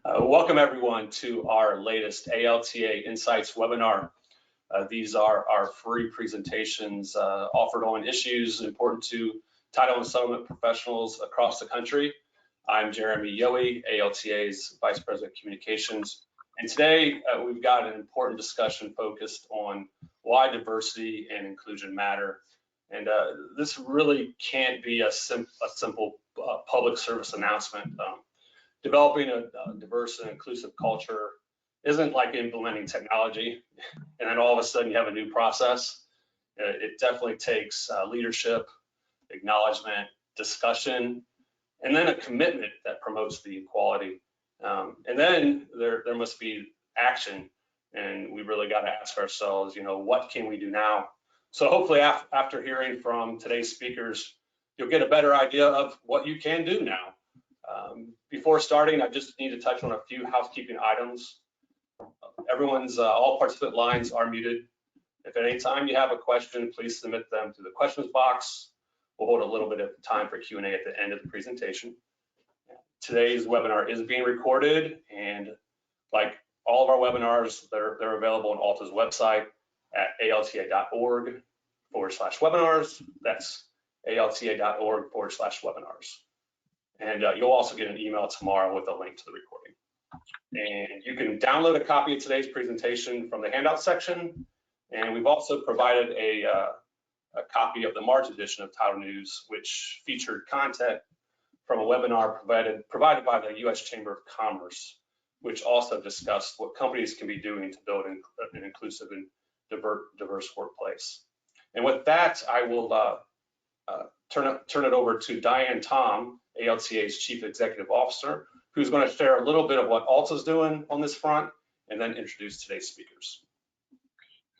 Welcome everyone to our latest ALTA Insights webinar. These are our free presentations offered on issues important to title and settlement professionals across the country. I'm Jeremy Yohe, ALTA's Vice President of Communications. And today we've got an important discussion focused on why diversity and inclusion matter. And this really can't be a simple public service announcement. Developing a diverse and inclusive culture isn't like implementing technology and then all of a sudden you have a new process. It definitely takes leadership, acknowledgement, discussion, and then a commitment that promotes the equality. And then there must be action, and we really got to ask ourselves, what can we do now? So hopefully after hearing from today's speakers, you'll get a better idea of what you can do now. Before starting, I just need to touch on a few housekeeping items. All participant lines are muted. If at any time you have a question, please submit them to the questions box. We'll hold a little bit of time for Q&A at the end of the presentation. Today's webinar is being recorded, and like all of our webinars, they're available on Alta's website at alta.org/webinars. That's alta.org/webinars. And you'll also get an email tomorrow with a link to the recording. And you can download a copy of today's presentation from the handout section. And we've also provided a copy of the March edition of Title News, which featured content from a webinar provided by the U.S. Chamber of Commerce, which also discussed what companies can be doing to build an inclusive and diverse workplace. And with that, I will turn it over to Diane Tom, ALTA's Chief Executive Officer, who's going to share a little bit of what Alta's doing on this front and then introduce today's speakers.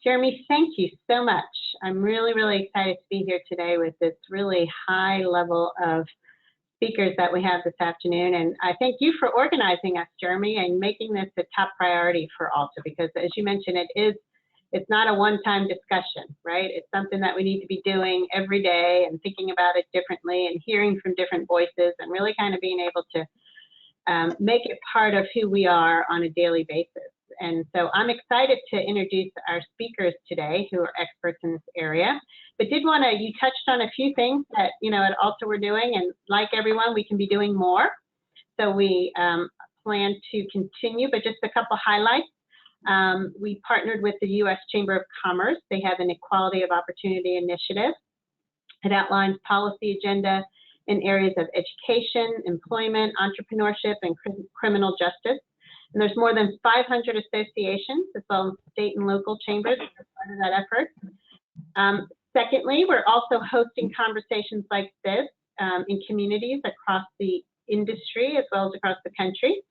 Jeremy, thank you so much. I'm really, really excited to be here today with this really high level of speakers that we have this afternoon. And I thank you for organizing us, Jeremy, and making this a top priority for Alta, because as you mentioned, it's not a one-time discussion, right? It's something that we need to be doing every day and thinking about it differently and hearing from different voices and really kind of being able to make it part of who we are on a daily basis. And so I'm excited to introduce our speakers today who are experts in this area, but you touched on a few things that, at Alta we're doing, and like everyone, we can be doing more. So we plan to continue, but just a couple highlights. We partnered with the U.S. Chamber of Commerce. They have an Equality of Opportunity initiative. It outlines policy agenda in areas of education, employment, entrepreneurship, and criminal justice. And there's more than 500 associations, as well as state and local chambers as part of that effort. Secondly, we're also hosting conversations like this in communities across the industry as well as across the country,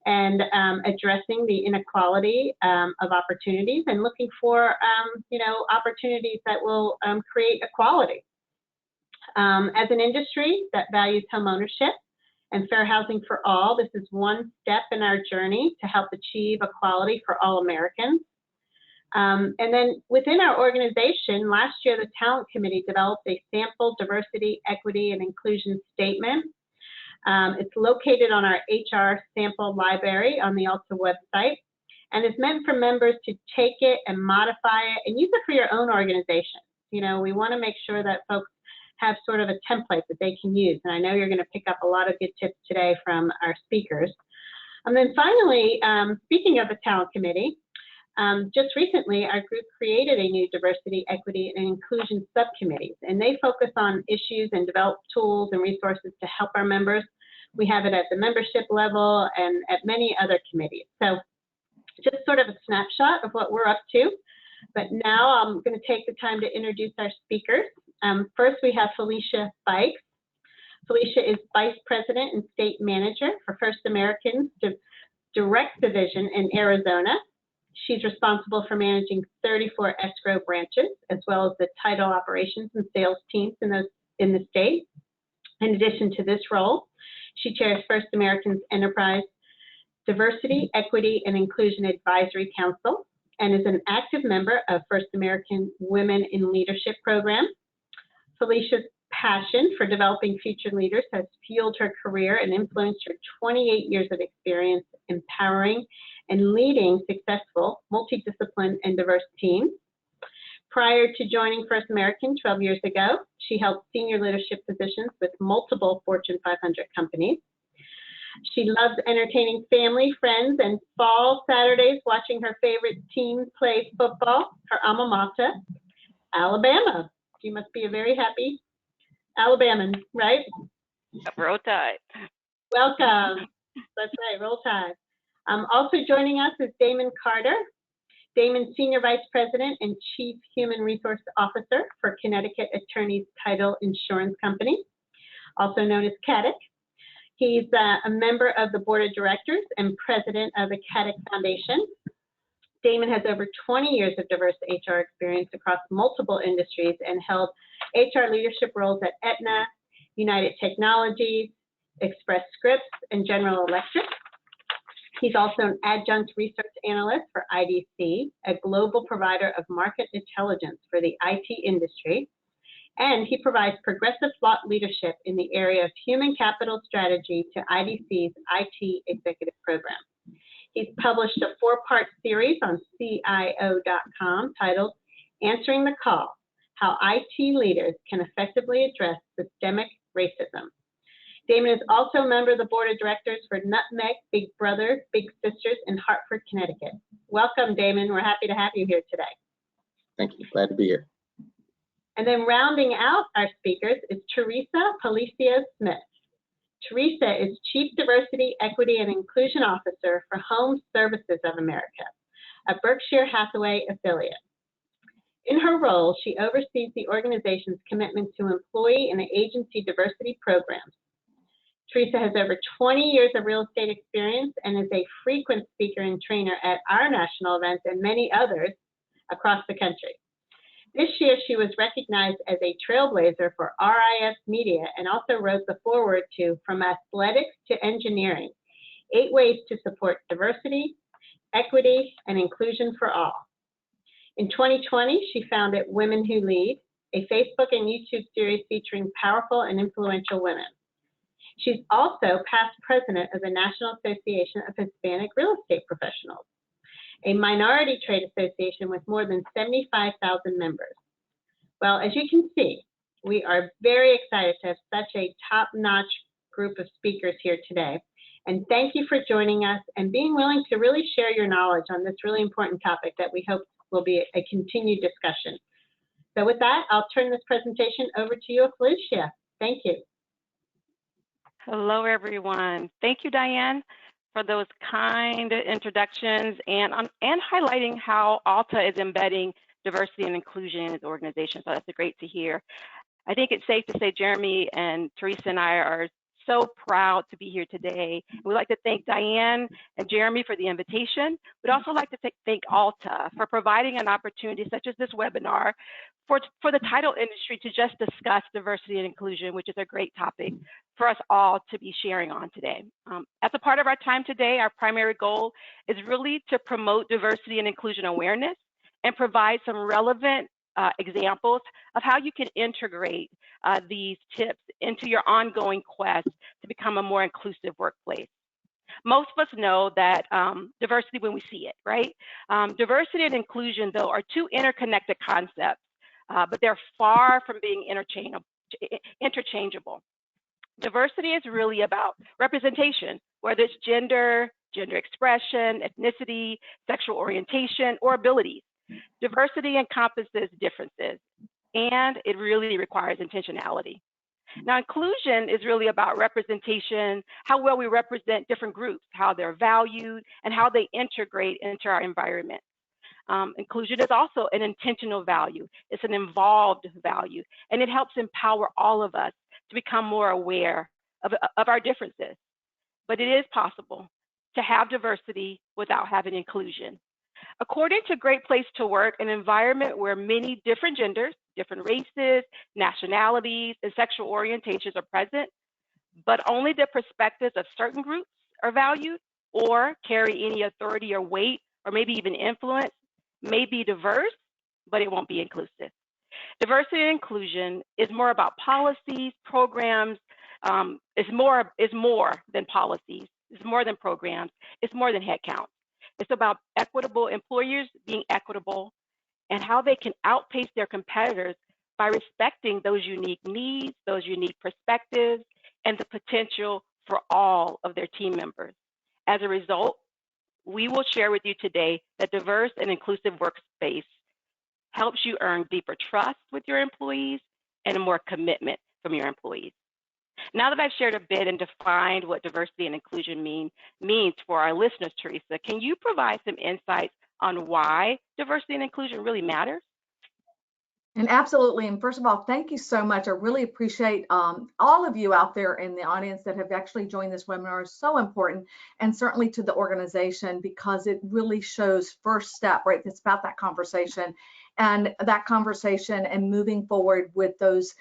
and addressing the inequality of opportunities and looking for opportunities that will create equality. As an industry that values home ownership and fair housing for all, this is one step in our journey to help achieve equality for all Americans. And then within our organization, last year the Talent Committee developed a sample diversity, equity, and inclusion statement. It's located on our HR sample library on the Alta website, and it's meant for members to take it and modify it and use it for your own organization. We want to make sure that folks have sort of a template that they can use, and I know you're going to pick up a lot of good tips today from our speakers. And then finally, speaking of the Talent Committee, just recently our group created a new diversity, equity, and inclusion subcommittees, and they focus on issues and develop tools and resources to help our members. We have it at the membership level and at many other committees. So just sort of a snapshot of what we're up to. But now I'm going to take the time to introduce our speakers. First, we have Felicia Bikes. Felicia is Vice President and State Manager for First American's Direct Division in Arizona. She's responsible for managing 34 escrow branches, as well as the title operations and sales teams in the state. In addition to this role, she chairs First American's Enterprise Diversity, Equity, and Inclusion Advisory Council, and is an active member of First American Women in Leadership program. Felicia passion for developing future leaders has fueled her career and influenced her 28 years of experience empowering and leading successful, multidisciplined, and diverse teams. Prior to joining First American 12 years ago, she held senior leadership positions with multiple Fortune 500 companies. She loves entertaining family, friends, and fall Saturdays watching her favorite team play football, her alma mater, Alabama. You must be a very happy Alabaman, right? Roll Tide. Welcome. That's right, roll tide. Also joining us is Damon Carter. Damon, Senior Vice President and Chief Human Resource Officer for Connecticut Attorneys Title Insurance Company, also known as CATIC. He's a member of the Board of Directors and President of the CATIC Foundation. Damon has over 20 years of diverse HR experience across multiple industries and held HR leadership roles at Aetna, United Technologies, Express Scripts, and General Electric. He's also an adjunct research analyst for IDC, a global provider of market intelligence for the IT industry. And he provides progressive thought leadership in the area of human capital strategy to IDC's IT executive program. He's published a 4-part series on CIO.com titled Answering the Call, How IT Leaders Can Effectively Address Systemic Racism. Damon is also a member of the Board of Directors for Nutmeg Big Brothers Big Sisters in Hartford, Connecticut. Welcome, Damon. We're happy to have you here today. Thank you. Glad to be here. And then rounding out our speakers is Teresa Palicio Smith. Teresa is Chief Diversity, Equity, and Inclusion Officer for Home Services of America, a Berkshire Hathaway affiliate. In her role, she oversees the organization's commitment to employee and agency diversity programs. Teresa has over 20 years of real estate experience and is a frequent speaker and trainer at our national events and many others across the country. This year, she was recognized as a trailblazer for RIS Media and also wrote the foreword to From Athletics to Engineering, 8 Ways to Support Diversity, Equity, and Inclusion for All. In 2020, she founded Women Who Lead, a Facebook and YouTube series featuring powerful and influential women. She's also past president of the National Association of Hispanic Real Estate Professionals, a minority trade association with more than 75,000 members. Well, as you can see, we are very excited to have such a top-notch group of speakers here today. And thank you for joining us and being willing to really share your knowledge on this really important topic that we hope will be a continued discussion. So with that, I'll turn this presentation over to you, Felicia. Thank you. Hello, everyone. Thank you, Diane, for those kind introductions and highlighting how Alta is embedding diversity and inclusion in its organization. So that's great to hear. I think it's safe to say Jeremy and Teresa and I are so proud to be here today. We'd like to thank Diane and Jeremy for the invitation. We'd also like to thank Alta for providing an opportunity such as this webinar for the title industry to just discuss diversity and inclusion, which is a great topic for us all to be sharing on today. As a part of our time today, our primary goal is really to promote diversity and inclusion awareness and provide some relevant examples of how you can integrate these tips into your ongoing quest to become a more inclusive workplace. Most of us know that diversity when we see it, right? Diversity and inclusion, though, are 2 interconnected concepts, but they're far from being interchangeable. Diversity is really about representation, whether it's gender expression, ethnicity, sexual orientation, or abilities. Diversity encompasses differences, and it really requires intentionality. Now, inclusion is really about representation, how well we represent different groups, how they're valued, and how they integrate into our environment. Inclusion is also an intentional value. It's an involved value, and it helps empower all of us to become more aware of our differences. But it is possible to have diversity without having inclusion. According to Great Place to Work, an environment where many different genders, different races, nationalities, and sexual orientations are present, but only the perspectives of certain groups are valued or carry any authority or weight or maybe even influence, may be diverse, but it won't be inclusive. Diversity and inclusion is more about policies, programs. It's more than policies. It's more than programs. It's more than headcount. It's about equitable employers being equitable and how they can outpace their competitors by respecting those unique needs, those unique perspectives, and the potential for all of their team members. As a result, we will share with you today that diverse and inclusive workspace helps you earn deeper trust with your employees and more commitment from your employees. Now that I've shared a bit and defined what diversity and inclusion means for our listeners, Teresa, can you provide some insights on why diversity and inclusion really matters? And absolutely. And first of all, thank you so much. I really appreciate all of you out there in the audience that have actually joined this webinar. It's so important, and certainly to the organization, because it really shows first step, right? It's about that conversation and moving forward with those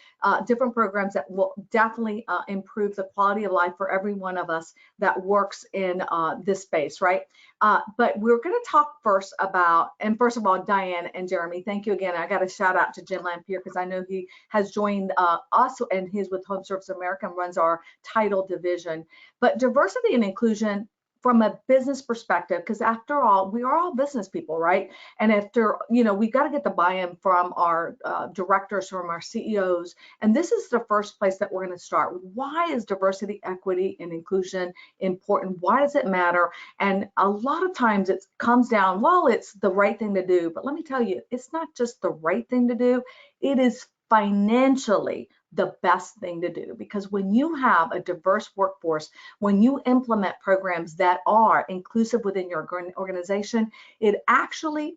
different programs that will definitely improve the quality of life for every one of us that works in this space, right? But we're going to talk first about, and first of all, Diane and Jeremy, thank you again. I got a shout out to Jim Lampier because I know he has joined us, and he's with Home Service America and runs our title division. But diversity and inclusion from a business perspective, because after all, we are all business people, right? And after, we've got to get the buy-in from our directors, from our CEOs. And this is the first place that we're going to start. Why is diversity, equity, and inclusion important? Why does it matter? And a lot of times it comes down, well, it's the right thing to do. But let me tell you, it's not just the right thing to do. It is financially the best thing to do, because when you have a diverse workforce, when you implement programs that are inclusive within your organization, it actually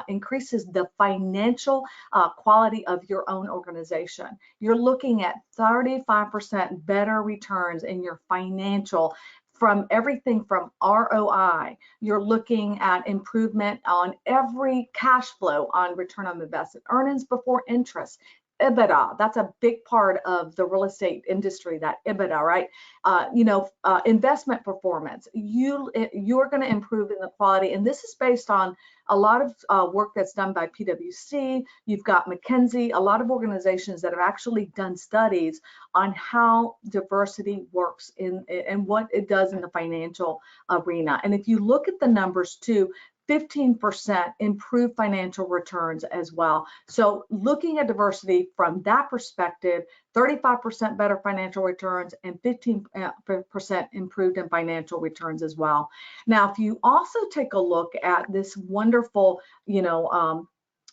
increases the financial quality of your own organization. You're looking at 35% better returns in your financial, from everything from ROI. You're looking at improvement on every cash flow, on return on invested earnings before interest. EBITDA, that's a big part of the real estate industry, that EBITDA, right? Investment performance, you're going to improve in the quality. And this is based on a lot of work that's done by PwC. You've got McKinsey, a lot of organizations that have actually done studies on how diversity works and what it does in the financial arena. And if you look at the numbers too, 15% improved financial returns as well. So looking at diversity from that perspective, 35% better financial returns and 15% improved in financial returns as well. Now, if you also take a look at this wonderful,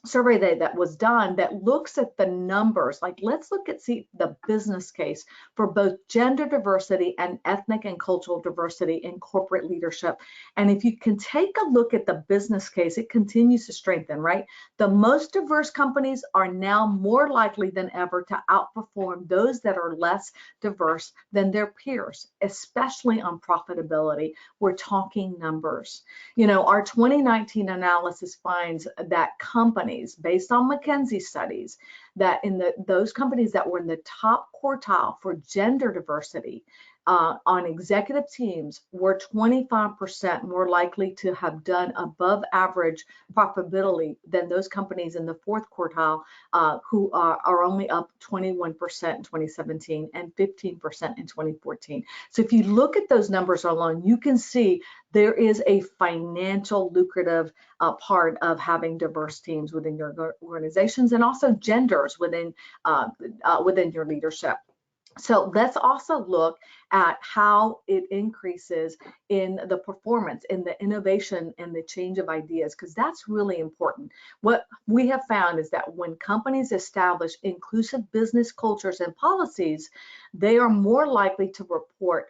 survey that was done that looks at the numbers, like let's look at the business case for both gender diversity and ethnic and cultural diversity in corporate leadership. And if you can take a look at the business case, it continues to strengthen, right? The most diverse companies are now more likely than ever to outperform those that are less diverse than their peers, especially on profitability. We're talking numbers. Our 2019 analysis finds that companies, based on McKinsey studies, that in those companies that were in the top quartile for gender diversity on executive teams were 25% more likely to have done above average profitability than those companies in the fourth quartile who are only up 21% in 2017 and 15% in 2014. So if you look at those numbers alone, you can see there is a financial lucrative part of having diverse teams within your organizations, and also genders within your leadership. So let's also look at how it increases in the performance, in the innovation and the change of ideas, because that's really important. What we have found is that when companies establish inclusive business cultures and policies, they are more likely to report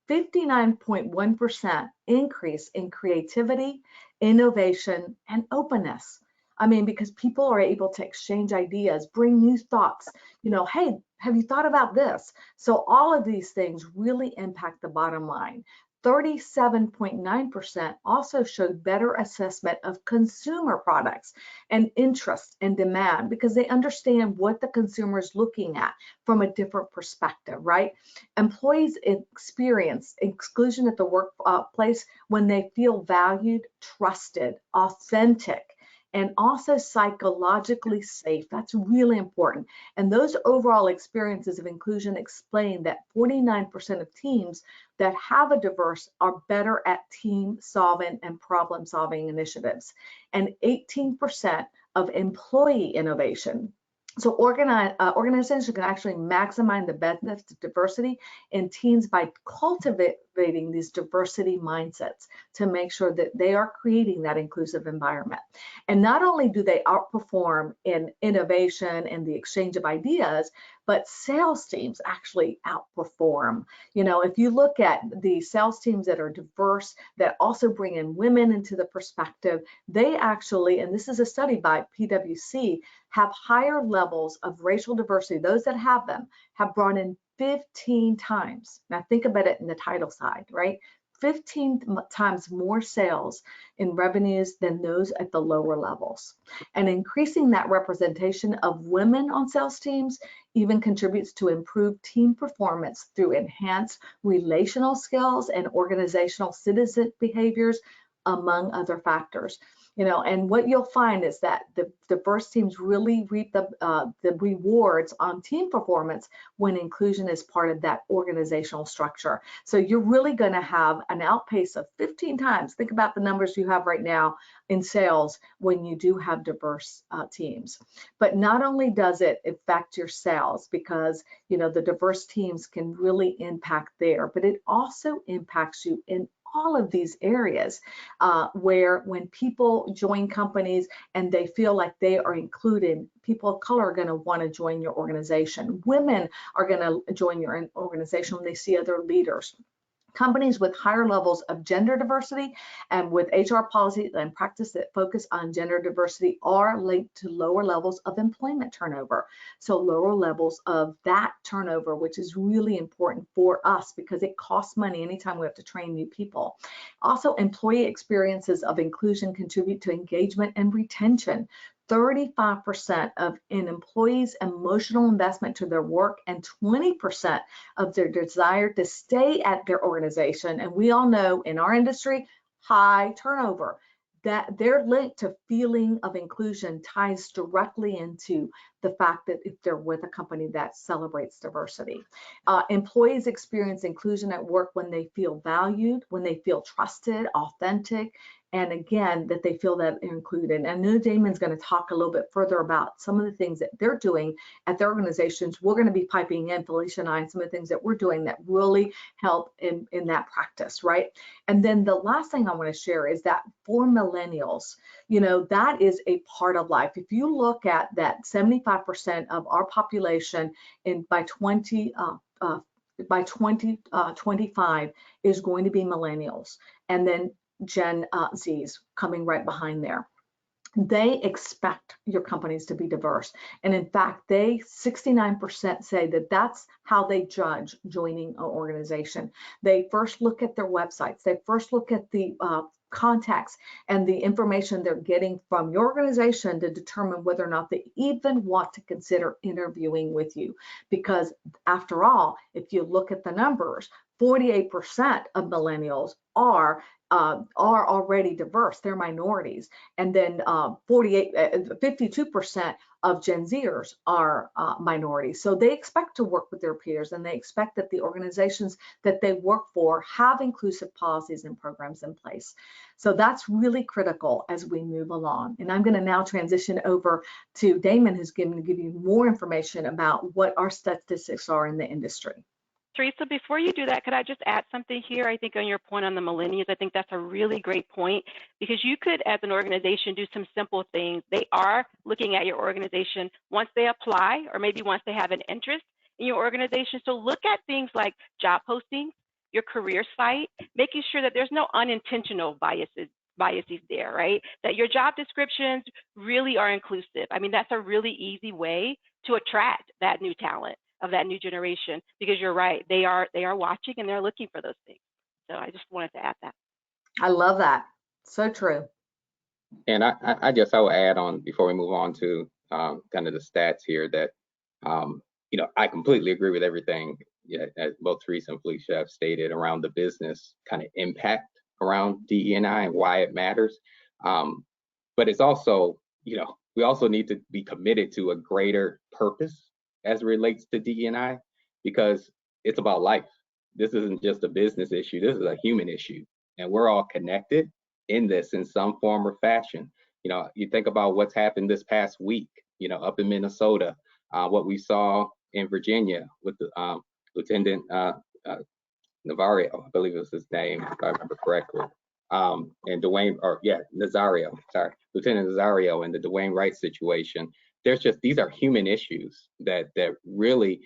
59.1% increase in creativity, innovation, and openness. I mean, because people are able to exchange ideas, bring new thoughts, hey, have you thought about this? So all of these things really impact the bottom line. 37.9% also showed better assessment of consumer products and interest and demand, because they understand what the consumer is looking at from a different perspective, right? Employees experience exclusion at the workplace when they feel valued, trusted, authentic, and also psychologically safe. That's really important. And those overall experiences of inclusion explain that 49% of teams that have a diverse are better at team solving and problem solving initiatives, and 18% of employee innovation. So organizations can actually maximize the benefits of diversity in teams by cultivating these diversity mindsets to make sure that they are creating that inclusive environment. And not only do they outperform in innovation and the exchange of ideas, but sales teams actually outperform. You know, if you look at the sales teams that are diverse, that also bring in women into the perspective, they actually, and this is a study by PwC, have higher levels of racial diversity. Those that have them have brought in 15 times. Now think about it in the title side, right? 15 times more sales in revenues than those at the lower levels. And increasing that representation of women on sales teams even contributes to improved team performance through enhanced relational skills and organizational citizen behaviors, among other factors. You know, and what you'll find is that the diverse teams really reap the rewards on team performance when inclusion is part of that organizational structure. So you're really going to have an outpace of 15 times. Think about the numbers you have right now in sales when you do have diverse teams. But not only does it affect your sales, because you know the diverse teams can really impact there, but it also impacts you in all of these areas where when people join companies and they feel like they are included, people of color are going to want to join your organization. Women are going to join your organization when they see other leaders. Companies with higher levels of gender diversity and with HR policy and practice that focus on gender diversity are linked to lower levels of employment turnover. So lower levels of that turnover, which is really important for us because it costs money anytime we have to train new people. Also, employee experiences of inclusion contribute to engagement and retention. 35% of an employee's emotional investment to their work and 20% of their desire to stay at their organization. And we all know in our industry, high turnover, that their link to feeling of inclusion ties directly into the fact that if they're with a company that celebrates diversity. Employees experience inclusion at work when they feel valued, when they feel trusted, authentic, and again, that they feel that they're included. And I know Damon's going to talk a little bit further about some of the things that they're doing at their organizations. We're going to be piping in, Felicia and I, and some of the things that we're doing that really help in that practice, right? And then the last thing I want to share is that for millennials, you know, that is a part of life. If you look at that 75% of our population by 2025 is going to be millennials, and then Gen Z's coming right behind there. They expect your companies to be diverse. And in fact, 69% say that that's how they judge joining an organization. They first look at their websites. They first look at the contacts and the information they're getting from your organization to determine whether or not they even want to consider interviewing with you. Because after all, if you look at the numbers, 48% of millennials are already diverse, they're minorities, and then 52% of Gen Zers are minorities. So they expect to work with their peers, and they expect that the organizations that they work for have inclusive policies and programs in place. So that's really critical as we move along. And I'm going to now transition over to Damon, who's going to give you more information about what our statistics are in the industry. Teresa, before you do that, could I just add something here? I think on your point on the millennials, I think that's a really great point, because you could, as an organization, do some simple things. They are looking at your organization once they apply, or maybe once they have an interest in your organization. So look at things like job postings, your career site, making sure that there's no unintentional biases there, right? That your job descriptions really are inclusive. I mean, that's a really easy way to attract that new talent of that new generation, because you're right, they are watching and they're looking for those things. So I just wanted to add that. I love that. So true. And I guess I will add on before we move on to kind of the stats here that, you know, I completely agree with everything as both Teresa and Felicia have stated around the business kind of impact around DE&I and why it matters. But it's also we also need to be committed to a greater purpose as it relates to DE&I, because it's about life. This isn't just a business issue. This is a human issue, and we're all connected in this in some form or fashion. You think about what's happened this past week, up in Minnesota, what we saw in Virginia with the Lieutenant Navarro, I believe it was his name, if I remember correctly, and Nazario, sorry, Lieutenant Nazario, and the Dwayne Wright situation. These are human issues that really,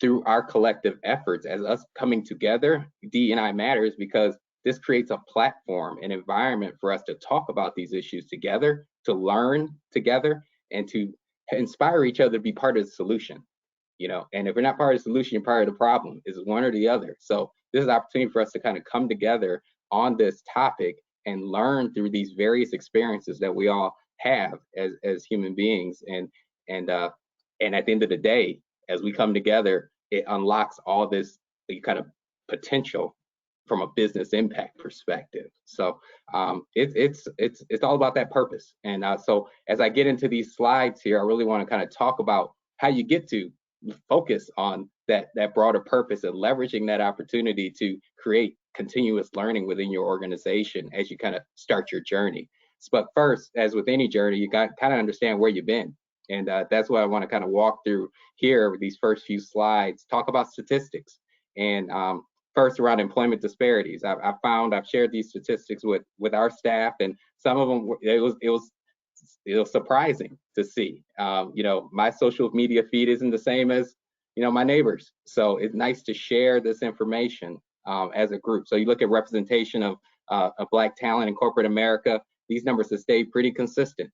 through our collective efforts as us coming together, DE&I matters, because this creates a platform, an environment for us to talk about these issues together, to learn together, and to inspire each other to be part of the solution. And if we're not part of the solution, you're part of the problem. It's one or the other. So this is an opportunity for us to kind of come together on this topic and learn through these various experiences that we all have as human beings. And at the end of the day, as we come together, it unlocks all this kind of potential from a business impact perspective. So it's all about that purpose. And so as I get into these slides here, I really want to kind of talk about how you get to focus on that broader purpose and leveraging that opportunity to create continuous learning within your organization as you kind of start your journey. But first, as with any journey, you got to kind of understand where you've been. And that's what I want to kind of walk through here with these first few slides, talk about statistics. And first, around employment disparities. I've shared these statistics with our staff, and some of them, it was surprising to see. My social media feed isn't the same as my neighbors, so it's nice to share this information as a group. So you look at representation of Black talent in corporate America. These numbers have stayed pretty consistent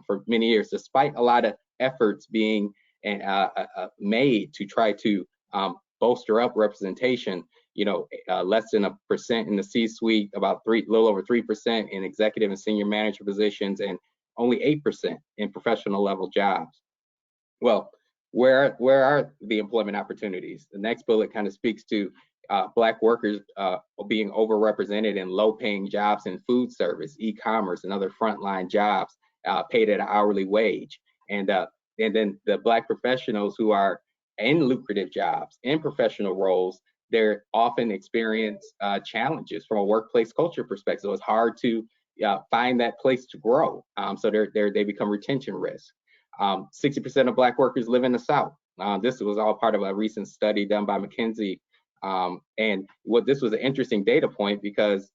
for many years, despite a lot of efforts being made to try to bolster up representation. Less than 1% in the C-suite, about little over 3% in executive and senior manager positions, and only 8% in professional level jobs. Well, where are the employment opportunities? The next bullet kind of speaks to Black workers being overrepresented in low-paying jobs in food service, e-commerce, and other frontline jobs paid at an hourly wage. And then the Black professionals who are in lucrative jobs, in professional roles, they're often experience challenges from a workplace culture perspective. So it's hard to find that place to grow. So they become retention risk. 60% of Black workers live in the South. This was all part of a recent study done by McKinsey. And this was an interesting data point, because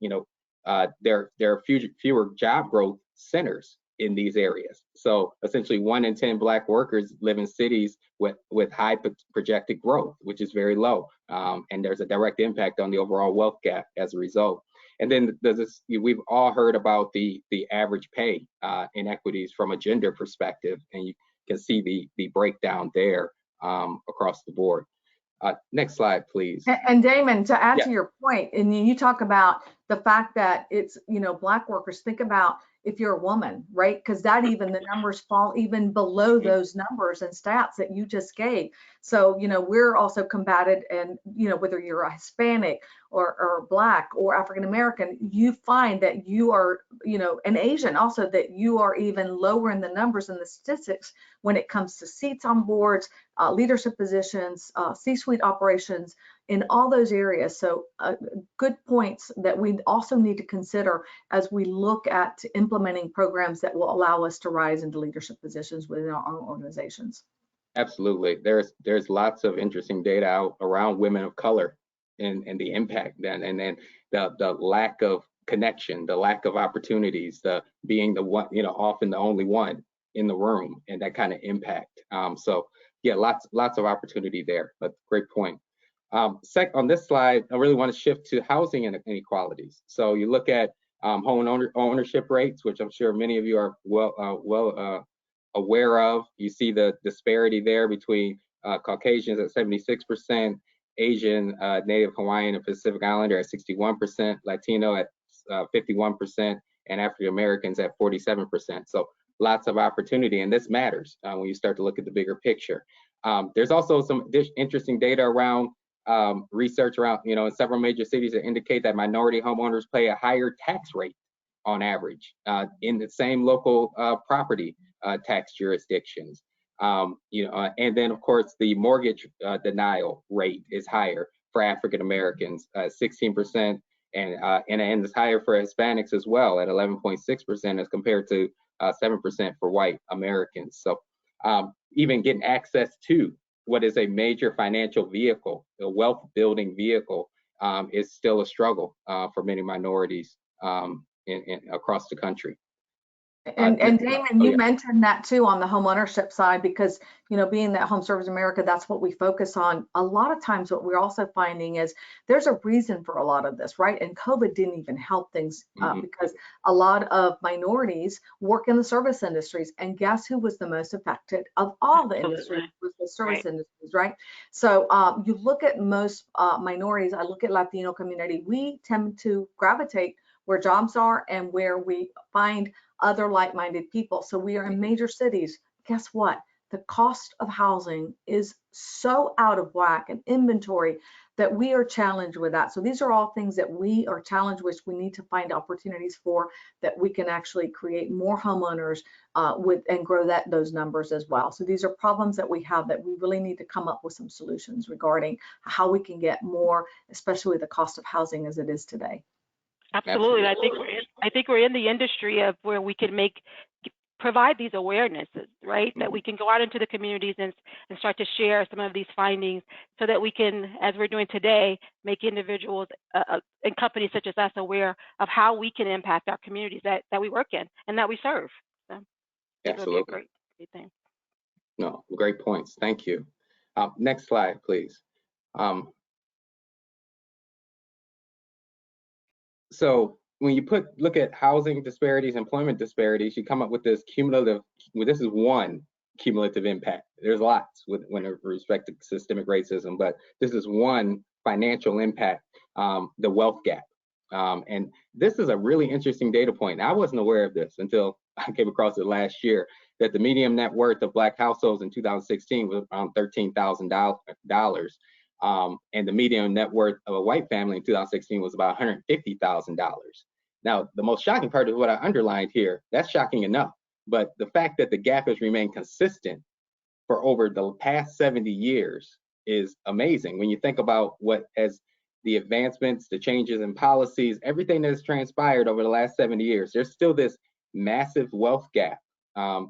there are fewer job growth centers in these areas. So essentially 1 in 10 Black workers live in cities with high projected growth, which is very low. And there's a direct impact on the overall wealth gap as a result. And then we've all heard about the average pay inequities from a gender perspective, and you can see the breakdown there across the board. Next slide, please. And Damon, to add to your point, and you talk about the fact that it's, Black workers, think about if you're a woman, right? Because the numbers fall even below those numbers and stats that you just gave. So, we're also combated, and, whether you're a Hispanic or Black or African American, you find that you are, an Asian also, that you are even lower in the numbers and the statistics when it comes to seats on boards, leadership positions, C-suite operations, in all those areas. So good points that we also need to consider as we look at implementing programs that will allow us to rise into leadership positions within our own organizations. Absolutely. There's lots of interesting data out around women of color and the impact, and then the lack of connection, the lack of opportunities, the being the one, often the only one in the room, and that kind of impact. So yeah, lots of opportunity there, but great point. On this slide, I really want to shift to housing inequalities. So you look at home ownership rates, which I'm sure many of you are well aware of. You see the disparity there between Caucasians at 76%, Asian, Native Hawaiian, and Pacific Islander at 61%, Latino at 51%, and African Americans at 47%. So lots of opportunity, and this matters when you start to look at the bigger picture. There's also some interesting data around research around, in several major cities that indicate that minority homeowners pay a higher tax rate on average in the same local property tax jurisdictions. And then of course the mortgage denial rate is higher for African Americans, 16%, and it's higher for Hispanics as well at 11.6% as compared to 7% for white Americans. So even getting access to what is a major financial vehicle, a wealth building vehicle, is still a struggle for many minorities across the country. And Damon, you mentioned that too on the home ownership side, because, being that Home Service America, that's what we focus on. A lot of times what we're also finding is there's a reason for a lot of this, right? And COVID didn't even help things because a lot of minorities work in the service industries, and guess who was the most affected of all the industries? Was the service industries, right? So you look at most minorities, I look at Latino community, we tend to gravitate where jobs are and where we find other like-minded people. So we are in major cities. Guess what? The cost of housing is so out of whack and inventory that we are challenged with that. So these are all things that we are challenged with. We need to find opportunities for that we can actually create more homeowners and grow those numbers as well. So these are problems that we have that we really need to come up with some solutions regarding how we can get more, especially with the cost of housing as it is today. Absolutely. I think we're in the industry of where we can provide these awarenesses, right? That we can go out into the communities and start to share some of these findings so that we can, as we're doing today, make individuals and companies such as us aware of how we can impact our communities that we work in and that we serve. So absolutely. Great thing. No, great points. Thank you. Next slide, please. So when you look at housing disparities, employment disparities, you come up with this cumulative, this is one cumulative impact. There's lots with respect to systemic racism, but this is one financial impact, the wealth gap. And this is a really interesting data point. I wasn't aware of this until I came across it last year, that the median net worth of Black households in 2016 was around $13,000. And the median net worth of a white family in 2016 was about $150,000. Now, the most shocking part is what I underlined here. That's shocking enough. But the fact that the gap has remained consistent for over the past 70 years is amazing. When you think about what has the advancements, the changes in policies, everything that has transpired over the last 70 years, there's still this massive wealth gap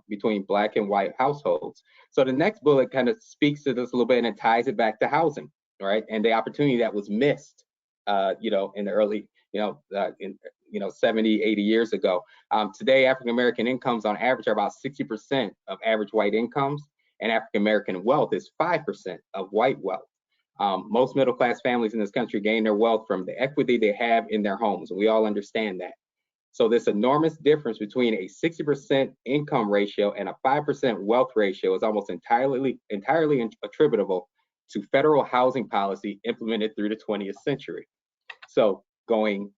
between Black and white households. So the next bullet kind of speaks to this a little bit, and it ties it back to housing. Right, and the opportunity that was missed, in the early, 70, 80 years ago. Today, African American incomes on average are about 60% of average white incomes, and African American wealth is 5% of white wealth. Most middle class families in this country gain their wealth from the equity they have in their homes, and we all understand that. So this enormous difference between a 60% income ratio and a 5% wealth ratio is almost entirely attributable to federal housing policy implemented through the 20th century. So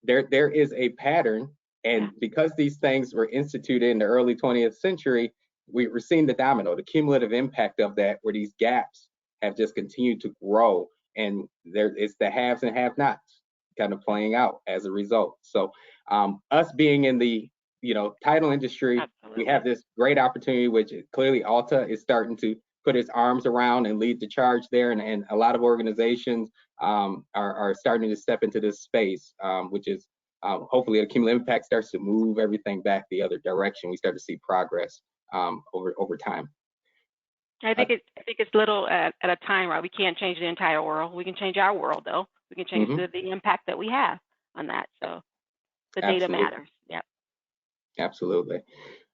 there is a pattern, and because these things were instituted in the early 20th century, we're seeing the domino, the cumulative impact of that, where these gaps have just continued to grow, and it's the haves and have-nots kind of playing out as a result. So us being in the title industry, absolutely, we have this great opportunity, which clearly Alta is starting to put its arms around and lead the charge there, and a lot of organizations are starting to step into this space, which is hopefully the cumulative impact starts to move everything back the other direction. We start to see progress over time. I think it's little at a time, right? We can't change the entire world. We can change our world, though. We can change the impact that we have on that. So the data matters. Yep. Absolutely.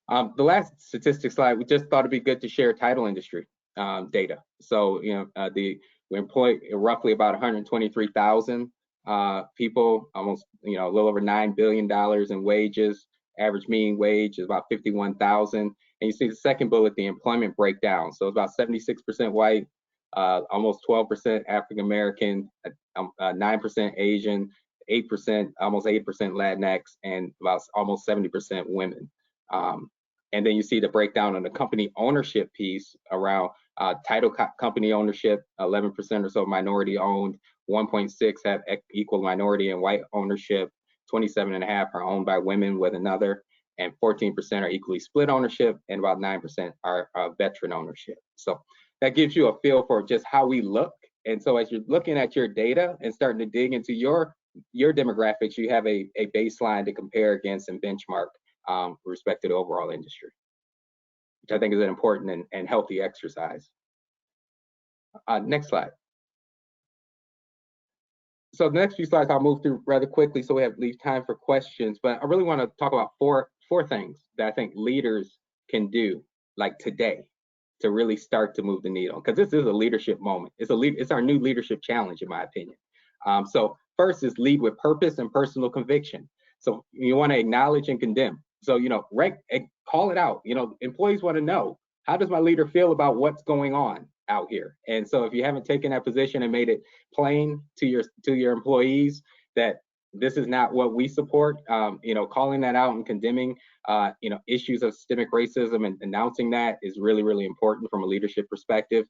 The last statistic slide, we just thought it'd be good to share title industry data. So, we employ roughly about 123,000 people, almost, a little over $9 billion in wages. Average mean wage is about 51,000. And you see the second bullet, the employment breakdown. So it's about 76% white, almost 12% African American, 9% Asian, 8%, almost 8% Latinx, and about almost 70% women. And then you see the breakdown on the company ownership piece around title company ownership, 11% or so minority owned, 1.6 have equal minority and white ownership, 27.5 are owned by women with another, and 14% are equally split ownership, and about 9% are veteran ownership. So that gives you a feel for just how we look. And so as you're looking at your data and starting to dig into your demographics, you have a baseline to compare against and benchmark with respect to the overall industry, which I think is an important and healthy exercise. Next slide. So the next few slides I'll move through rather quickly so we leave time for questions, but I really want to talk about four things that I think leaders can do, like today, to really start to move the needle, because this is a leadership moment. It's our new leadership challenge, in my opinion. So first is lead with purpose and personal conviction. So you want to acknowledge and condemn. So, call it out. Employees want to know, how does my leader feel about what's going on out here? And so if you haven't taken that position and made it plain to your employees that this is not what we support, calling that out and condemning, issues of systemic racism and announcing that is really, really important from a leadership perspective.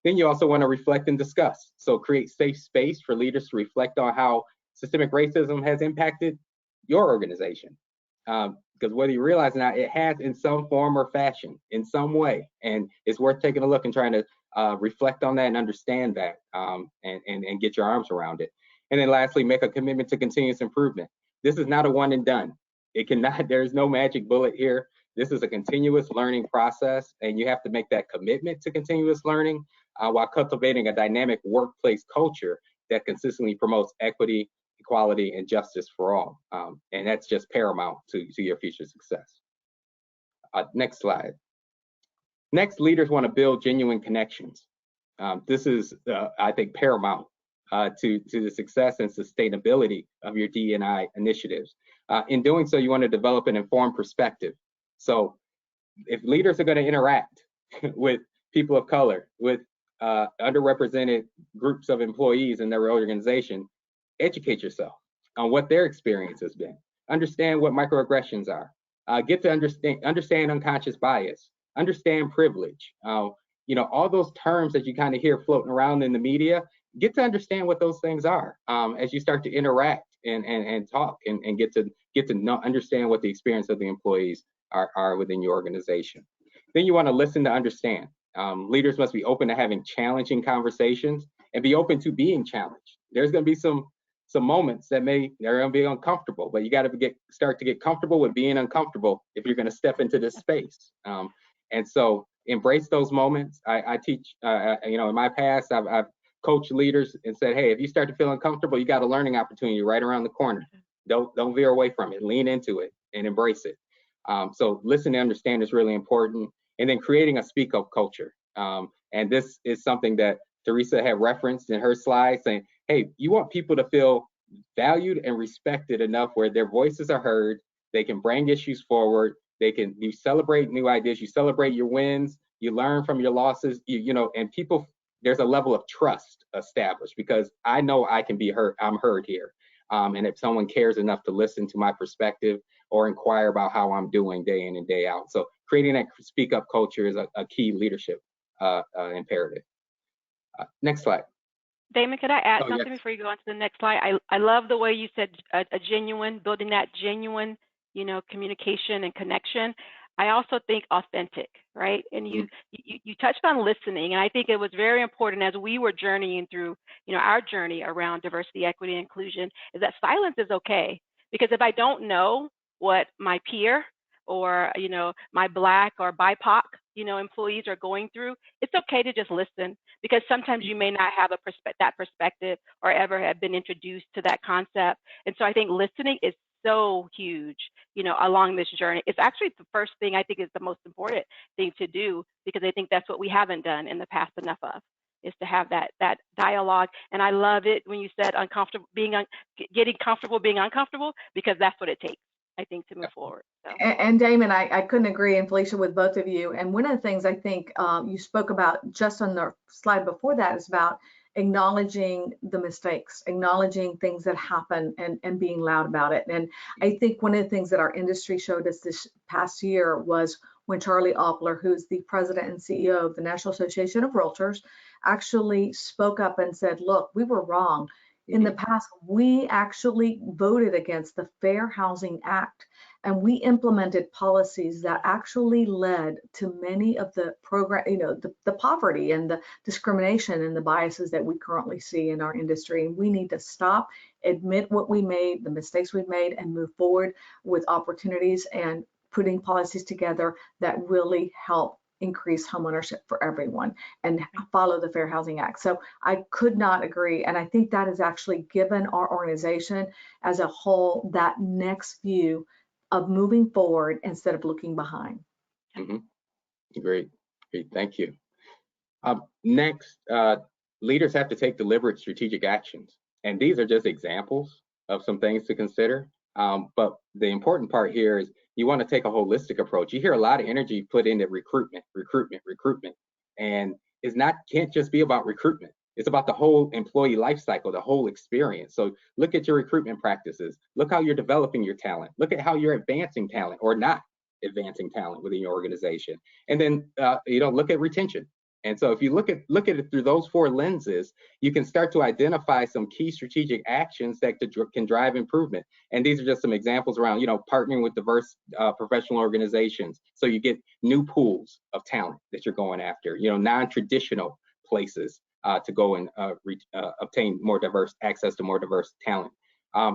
Then you also want to reflect and discuss. So create safe space for leaders to reflect on how systemic racism has impacted your organization. Because whether you realize or not, it has in some form or fashion, in some way. And it's worth taking a look and trying to reflect on that and understand that and get your arms around it. And then lastly, make a commitment to continuous improvement. This is not a one and done. There's no magic bullet here. This is a continuous learning process, and you have to make that commitment to continuous learning while cultivating a dynamic workplace culture that consistently promotes equity, equality, and justice for all. And that's just paramount to your future success. Next slide. Next, leaders want to build genuine connections. This is, I think, paramount to the success and sustainability of your D&I initiatives. In doing so, you want to develop an informed perspective. So if leaders are going to interact with people of color, with underrepresented groups of employees in their organization, educate yourself on what their experience has been. Understand what microaggressions are. Get to understand unconscious bias. Understand privilege. All those terms that you kind of hear floating around in the media, get to understand what those things are as you start to interact and talk and get to understand what the experience of the employees are within your organization. Then you want to listen to understand. Leaders must be open to having challenging conversations and be open to being challenged. There's going to be some moments they're going to be uncomfortable, but you got to start to get comfortable with being uncomfortable if you're going to step into this space. And so embrace those moments. I teach, in my past, I've coached leaders and said, hey, if you start to feel uncomfortable, you got a learning opportunity right around the corner. Don't veer away from it. Lean into it and embrace it. So listen and understand is really important. And then creating a speak up culture. And this is something that Teresa had referenced in her slide, saying, hey, you want people to feel valued and respected enough where their voices are heard, they can bring issues forward, you celebrate new ideas, you celebrate your wins, you learn from your losses, and people, there's a level of trust established because I know I can be heard, I'm heard here. And if someone cares enough to listen to my perspective or inquire about how I'm doing day in and day out. So creating that speak up culture is a key leadership imperative. Next slide. Damon, could I add something yes. before you go on to the next slide? I love the way you said building that genuine, communication and connection. I also think authentic, right? And you touched on listening, and I think it was very important as we were journeying through, our journey around diversity, equity, and inclusion, is that silence is okay. Because if I don't know what my peer or, my Black or BIPOC, employees are going through, it's okay to just listen, because sometimes you may not have that perspective or ever have been introduced to that concept. And so I think listening is so huge, along this journey. It's actually the first thing I think is the most important thing to do, because I think that's what we haven't done in the past enough of, is to have that dialogue. And I love it when you said getting comfortable being uncomfortable, because that's what it takes, I think, to move forward. So. And Damon, I couldn't agree, and Felicia, with both of you. And one of the things I think you spoke about just on the slide before that is about acknowledging the mistakes, acknowledging things that happen, and being loud about it. And I think one of the things that our industry showed us this past year was when Charlie Oppler, who's the president and CEO of the National Association of Realtors, actually spoke up and said, look, we were wrong. In the past, we actually voted against the Fair Housing Act, and we implemented policies that actually led to many of the program, the poverty and the discrimination and the biases that we currently see in our industry. And we need to stop, admit what we made, the mistakes we've made, and move forward with opportunities and putting policies together that really help increase homeownership for everyone and follow the Fair Housing Act. So I could not agree. And I think that has actually given our organization as a whole that next view of moving forward instead of looking behind. Great. Thank you. Next, leaders have to take deliberate strategic actions. And these are just examples of some things to consider. But the important part here is you want to take a holistic approach. You hear a lot of energy put into recruitment, and can't just be about recruitment. It's about the whole employee life cycle, the whole experience. So look at your recruitment practices. Look how you're developing your talent. Look at how you're advancing talent or not advancing talent within your organization. And then look at retention. And so if you look at it through those four lenses, you can start to identify some key strategic actions that can drive improvement. And these are just some examples around, partnering with diverse professional organizations. So you get new pools of talent that you're going after, non-traditional places to go and obtain more diverse access to more diverse talent.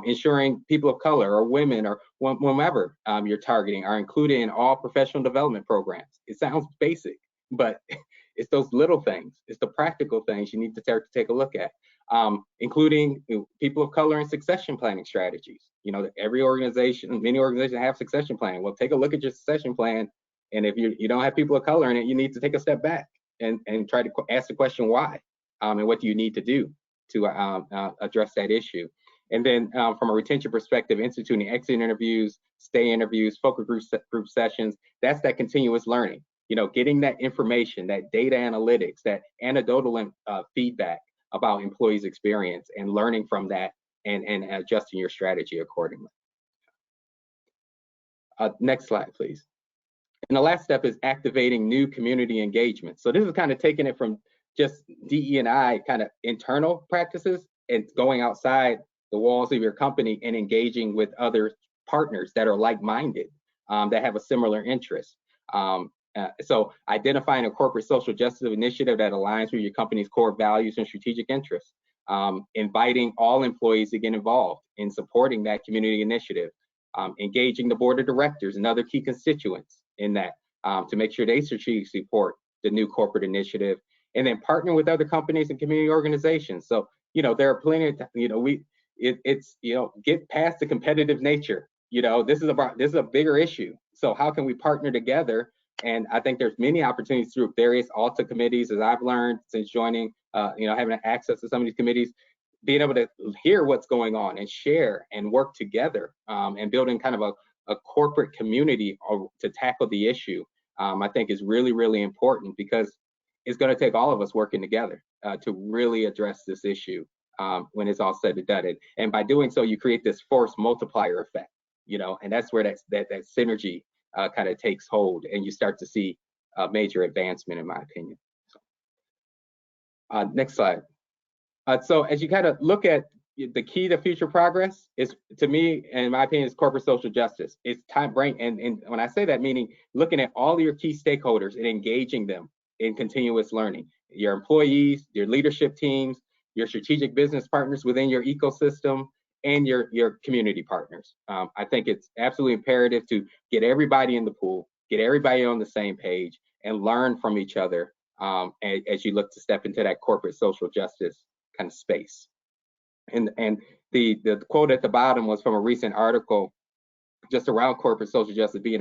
Ensuring people of color or women or whomever you're targeting are included in all professional development programs. It sounds basic, but it's those little things. It's the practical things you need to take a look at, including people of color and succession planning strategies. Every organization, many organizations have succession planning. Well, take a look at your succession plan. And if you don't have people of color in it, you need to take a step back and try to ask the question why, and what do you need to do to address that issue. And then from a retention perspective, instituting exit interviews, stay interviews, focus group sessions, that's that continuous learning. Getting that information, that data analytics, that anecdotal feedback about employees' experience and learning from that and adjusting your strategy accordingly. Next slide, please. And the last step is activating new community engagement. So this is kind of taking it from just DE&I kind of internal practices and going outside the walls of your company and engaging with other partners that are like-minded, that have a similar interest. So identifying a corporate social justice initiative that aligns with your company's core values and strategic interests. Inviting all employees to get involved in supporting that community initiative. Engaging the board of directors and other key constituents in that to make sure they strategically support the new corporate initiative. And then partnering with other companies and community organizations. So, there are plenty of, get past the competitive nature. This is a bigger issue. So how can we partner together? And I think there's many opportunities through various Alta committees, as I've learned since joining, having access to some of these committees, being able to hear what's going on and share and work together and building kind of a corporate community to tackle the issue, I think is really, really important, because it's going to take all of us working together to really address this issue when it's all said and done. And by doing so, you create this force multiplier effect, and that's where that synergy kind of takes hold, and you start to see a major advancement, in my opinion. So, next slide. So as you kind of look at the key to future progress is, to me, and in my opinion, is corporate social justice. It's time and when I say that, meaning looking at all your key stakeholders and engaging them in continuous learning, your employees, your leadership teams, your strategic business partners within your ecosystem, and your community partners. I think it's absolutely imperative to get everybody in the pool, get everybody on the same page, and learn from each other as you look to step into that corporate social justice kind of space. And the quote at the bottom was from a recent article just around corporate social justice being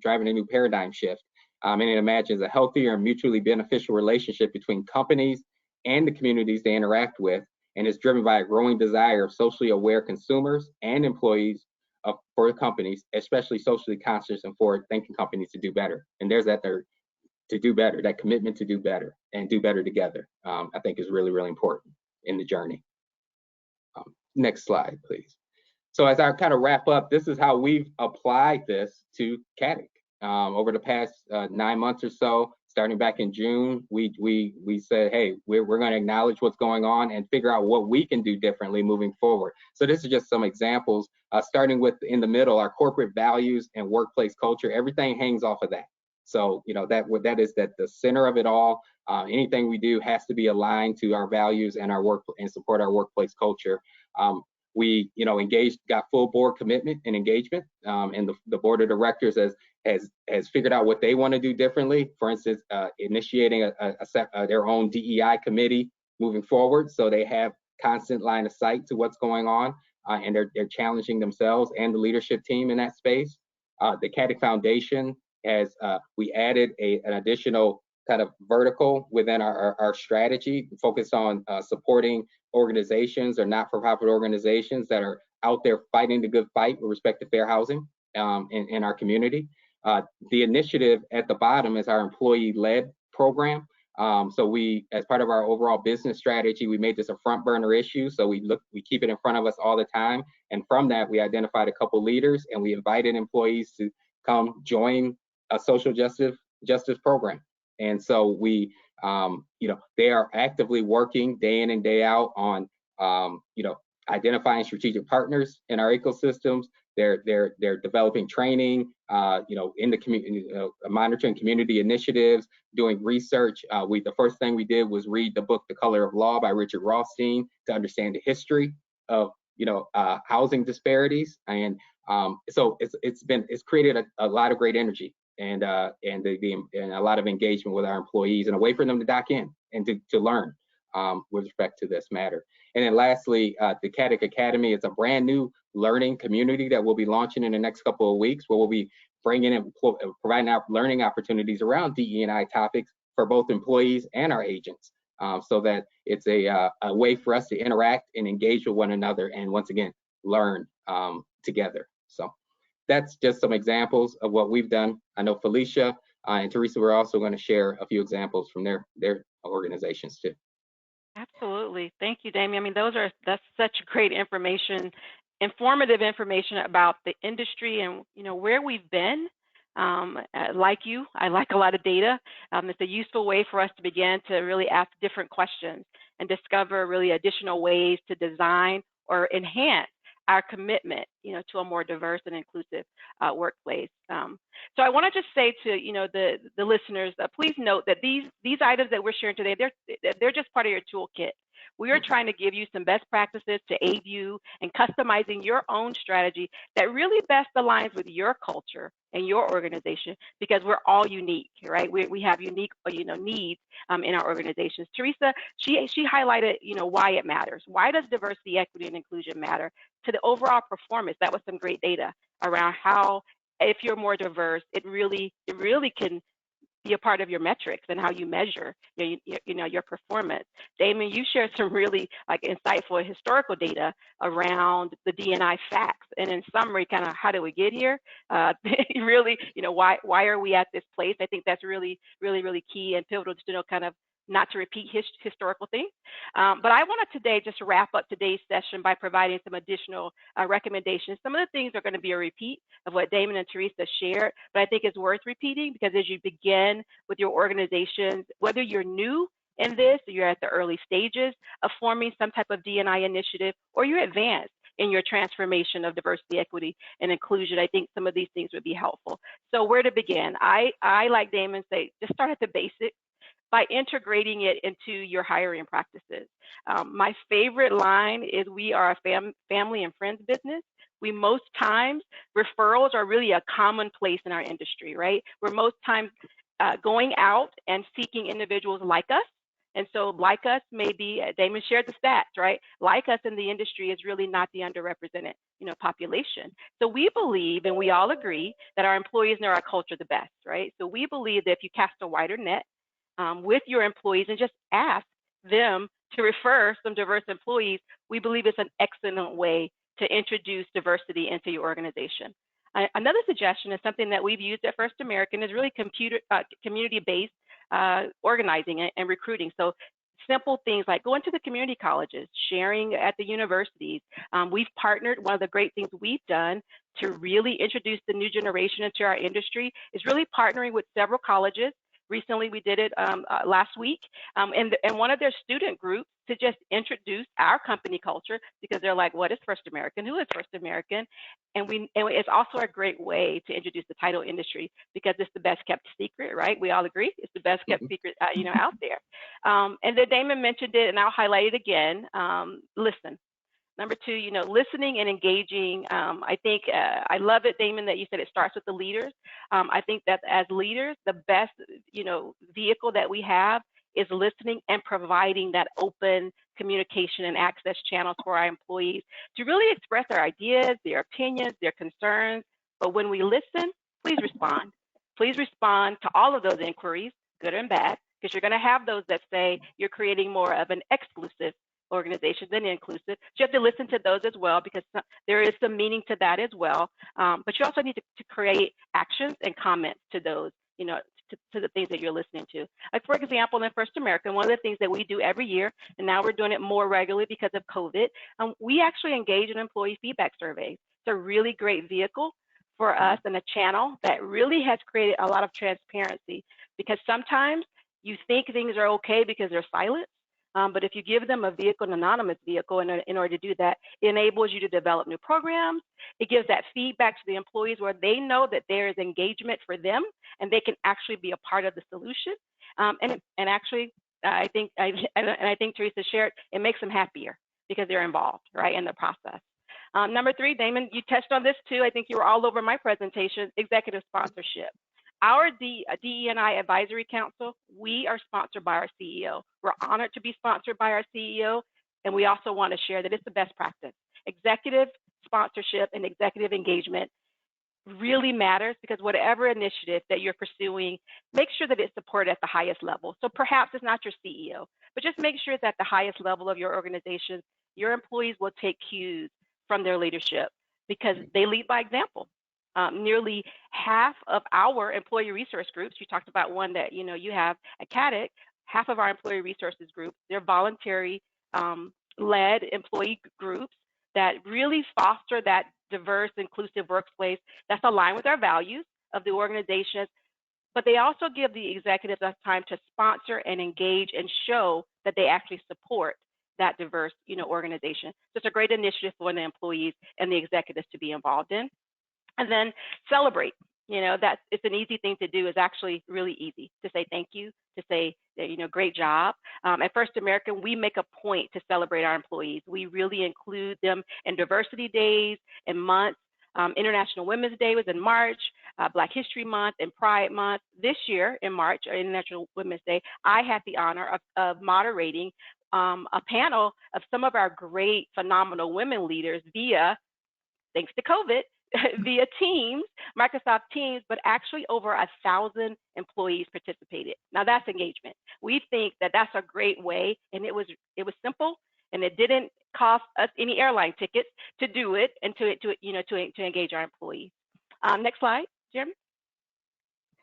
driving a new paradigm shift. And it imagines a healthier and mutually beneficial relationship between companies and the communities they interact with, and is driven by a growing desire of socially aware consumers and employees for companies, especially socially conscious and forward-thinking companies, to do better. And there's to do better, that commitment to do better and do better together, I think is really, really important in the journey. Next slide, please. So as I kind of wrap up, this is how we've applied this to CADIC over the past 9 months or so starting back in June, we said, hey, we're going to acknowledge what's going on and figure out what we can do differently moving forward. So this is just some examples, starting with in the middle, our corporate values and workplace culture. Everything hangs off of that. So, you know, that is the center of it all. Anything we do has to be aligned to our values and our work and support our workplace culture. We, you know, got full board commitment and engagement, and the board of directors has figured out what they want to do differently. For instance, initiating their own DEI committee moving forward, so they have constant line of sight to what's going on, and they're challenging themselves and the leadership team in that space. The CADIC Foundation has we added an additional kind of vertical within our strategy, focused on supporting organizations or not-for-profit organizations that are out there fighting the good fight with respect to fair housing in our community. The initiative at the bottom is our employee-led program. So we, as part of our overall business strategy, we made this a front burner issue. So we keep it in front of us all the time. And from that, we identified a couple leaders and we invited employees to come join a social justice program. And so we, you know, they are actively working day in and day out on, you know, identifying strategic partners in our ecosystems. They're developing training, you know, in the community, monitoring community initiatives, doing research. The first thing we did was read the book The Color of Law by Richard Rothstein to understand the history of, you know, housing disparities. And so it's created a lot of great energy and a lot of engagement with our employees, and a way for them to dock in and to learn with respect to this matter. And then lastly, the CADIC Academy is a brand new learning community that we'll be launching in the next couple of weeks, where we'll be bringing in, providing out learning opportunities around DE&I topics for both employees and our agents, so that it's a way for us to interact and engage with one another, and once again, learn together. So that's just some examples of what we've done. I know Felicia and Teresa were also going to share a few examples from their organizations too. Absolutely. Thank you, Damien. I mean, that's such great information, informative information about the industry and, you know, where we've been. Like you, I like a lot of data. It's a useful way for us to begin to really ask different questions and discover really additional ways to design or enhance our commitment, you know, to a more diverse and inclusive workplace. So I want to just say to, you know, the listeners, please note that these items that we're sharing today, they're just part of your toolkit. We are trying to give you some best practices to aid you in customizing your own strategy that really best aligns with your culture and your organization, because we're all unique, right? We have unique, you know, needs in our organizations. Teresa, she highlighted, you know, why it matters. Why does diversity, equity, and inclusion matter to the overall performance? That was some great data around how, if you're more diverse, it really can be a part of your metrics and how you measure, you know, your performance. Damon, you shared some really like insightful historical data around the D&I facts, and in summary, kind of how did we get here? Really, you know, why are we at this place? I think that's really key and pivotal to know kind of not to repeat historical things. But I want to today just wrap up today's session by providing some additional recommendations. Some of the things are going to be a repeat of what Damon and Teresa shared, but I think it's worth repeating, because as you begin with your organizations, whether you're new in this, or you're at the early stages of forming some type of D&I initiative, or you're advanced in your transformation of diversity, equity, and inclusion, I think some of these things would be helpful. So where to begin? I like Damon say, just start at the basics by integrating it into your hiring practices. My favorite line is, we are a family and friends business. We most times, referrals are really a commonplace in our industry, right? We're most times going out and seeking individuals like us. And so like us may be, Damon shared the stats, right? Like us in the industry is really not the underrepresented, you know, population. So we believe, and we all agree, that our employees know our culture the best, right? So we believe that if you cast a wider net with your employees and just ask them to refer some diverse employees, we believe it's an excellent way to introduce diversity into your organization. Another suggestion is something that we've used at First American, is really community-based organizing and recruiting. So simple things like going to the community colleges, sharing at the universities. We've partnered, one of the great things we've done to really introduce the new generation into our industry is really partnering with several colleges, Recently, we did it last week, and one of their student groups to just introduce our company culture, because they're like, what is First American? Who is First American? And it's also a great way to introduce the title industry, because it's the best kept secret, right? We all agree it's the best kept secret, out there. And then Damon mentioned it, and I'll highlight it again. Listen. Number two, listening and engaging. I think I love it, Damon, that you said it starts with the leaders. I think that as leaders, the best, vehicle that we have is listening and providing that open communication and access channels for our employees to really express their ideas, their opinions, their concerns. But when we listen, please respond. Please respond to all of those inquiries, good and bad, because you're going to have those that say you're creating more of an exclusive organization than inclusive. So you have to listen to those as well, because there is some meaning to that as well. But you also need to create actions and comments to those, to the things that you're listening to. Like, for example, in First American, one of the things that we do every year, and now we're doing it more regularly because of COVID, we actually engage in employee feedback surveys. It's a really great vehicle for us and a channel that really has created a lot of transparency, because sometimes you think things are okay because they're silent. But if you give them a vehicle, an anonymous vehicle, in order to do that, it enables you to develop new programs. It gives that feedback to the employees where they know that there is engagement for them and they can actually be a part of the solution. And actually, I think Teresa shared, it makes them happier because they're involved, right, in the process. Number three, Damon, you touched on this too. I think you were all over my presentation, executive sponsorship. Our DE&I Advisory Council, we are sponsored by our CEO. We're honored to be sponsored by our CEO, and we also want to share that it's the best practice. Executive sponsorship and executive engagement really matters, because whatever initiative that you're pursuing, make sure that it's supported at the highest level. So perhaps it's not your CEO, but just make sure it's at the highest level of your organization. Your employees will take cues from their leadership because they lead by example. Nearly half of our employee resource groups, you talked about one that you have at CADIC, half of our employee resources groups, they're voluntary led employee groups that really foster that diverse, inclusive workplace that's aligned with our values of the organization. But they also give the executives time to sponsor and engage and show that they actually support that diverse organization. So it's a great initiative for the employees and the executives to be involved in. And then celebrate, that it's an easy thing to do. Is actually really easy to say thank you, to say, great job. At First American, we make a point to celebrate our employees. We really include them in diversity days and months. International Women's Day was in March, Black History Month and Pride Month. This year in March, International Women's Day, I had the honor of moderating a panel of some of our great, phenomenal women leaders via, thanks to COVID, via Teams, Microsoft Teams, but actually over 1,000 employees participated. Now that's engagement. We think that that's a great way, and it was simple, and it didn't cost us any airline tickets to do it and to engage our employees. Next slide, Jeremy.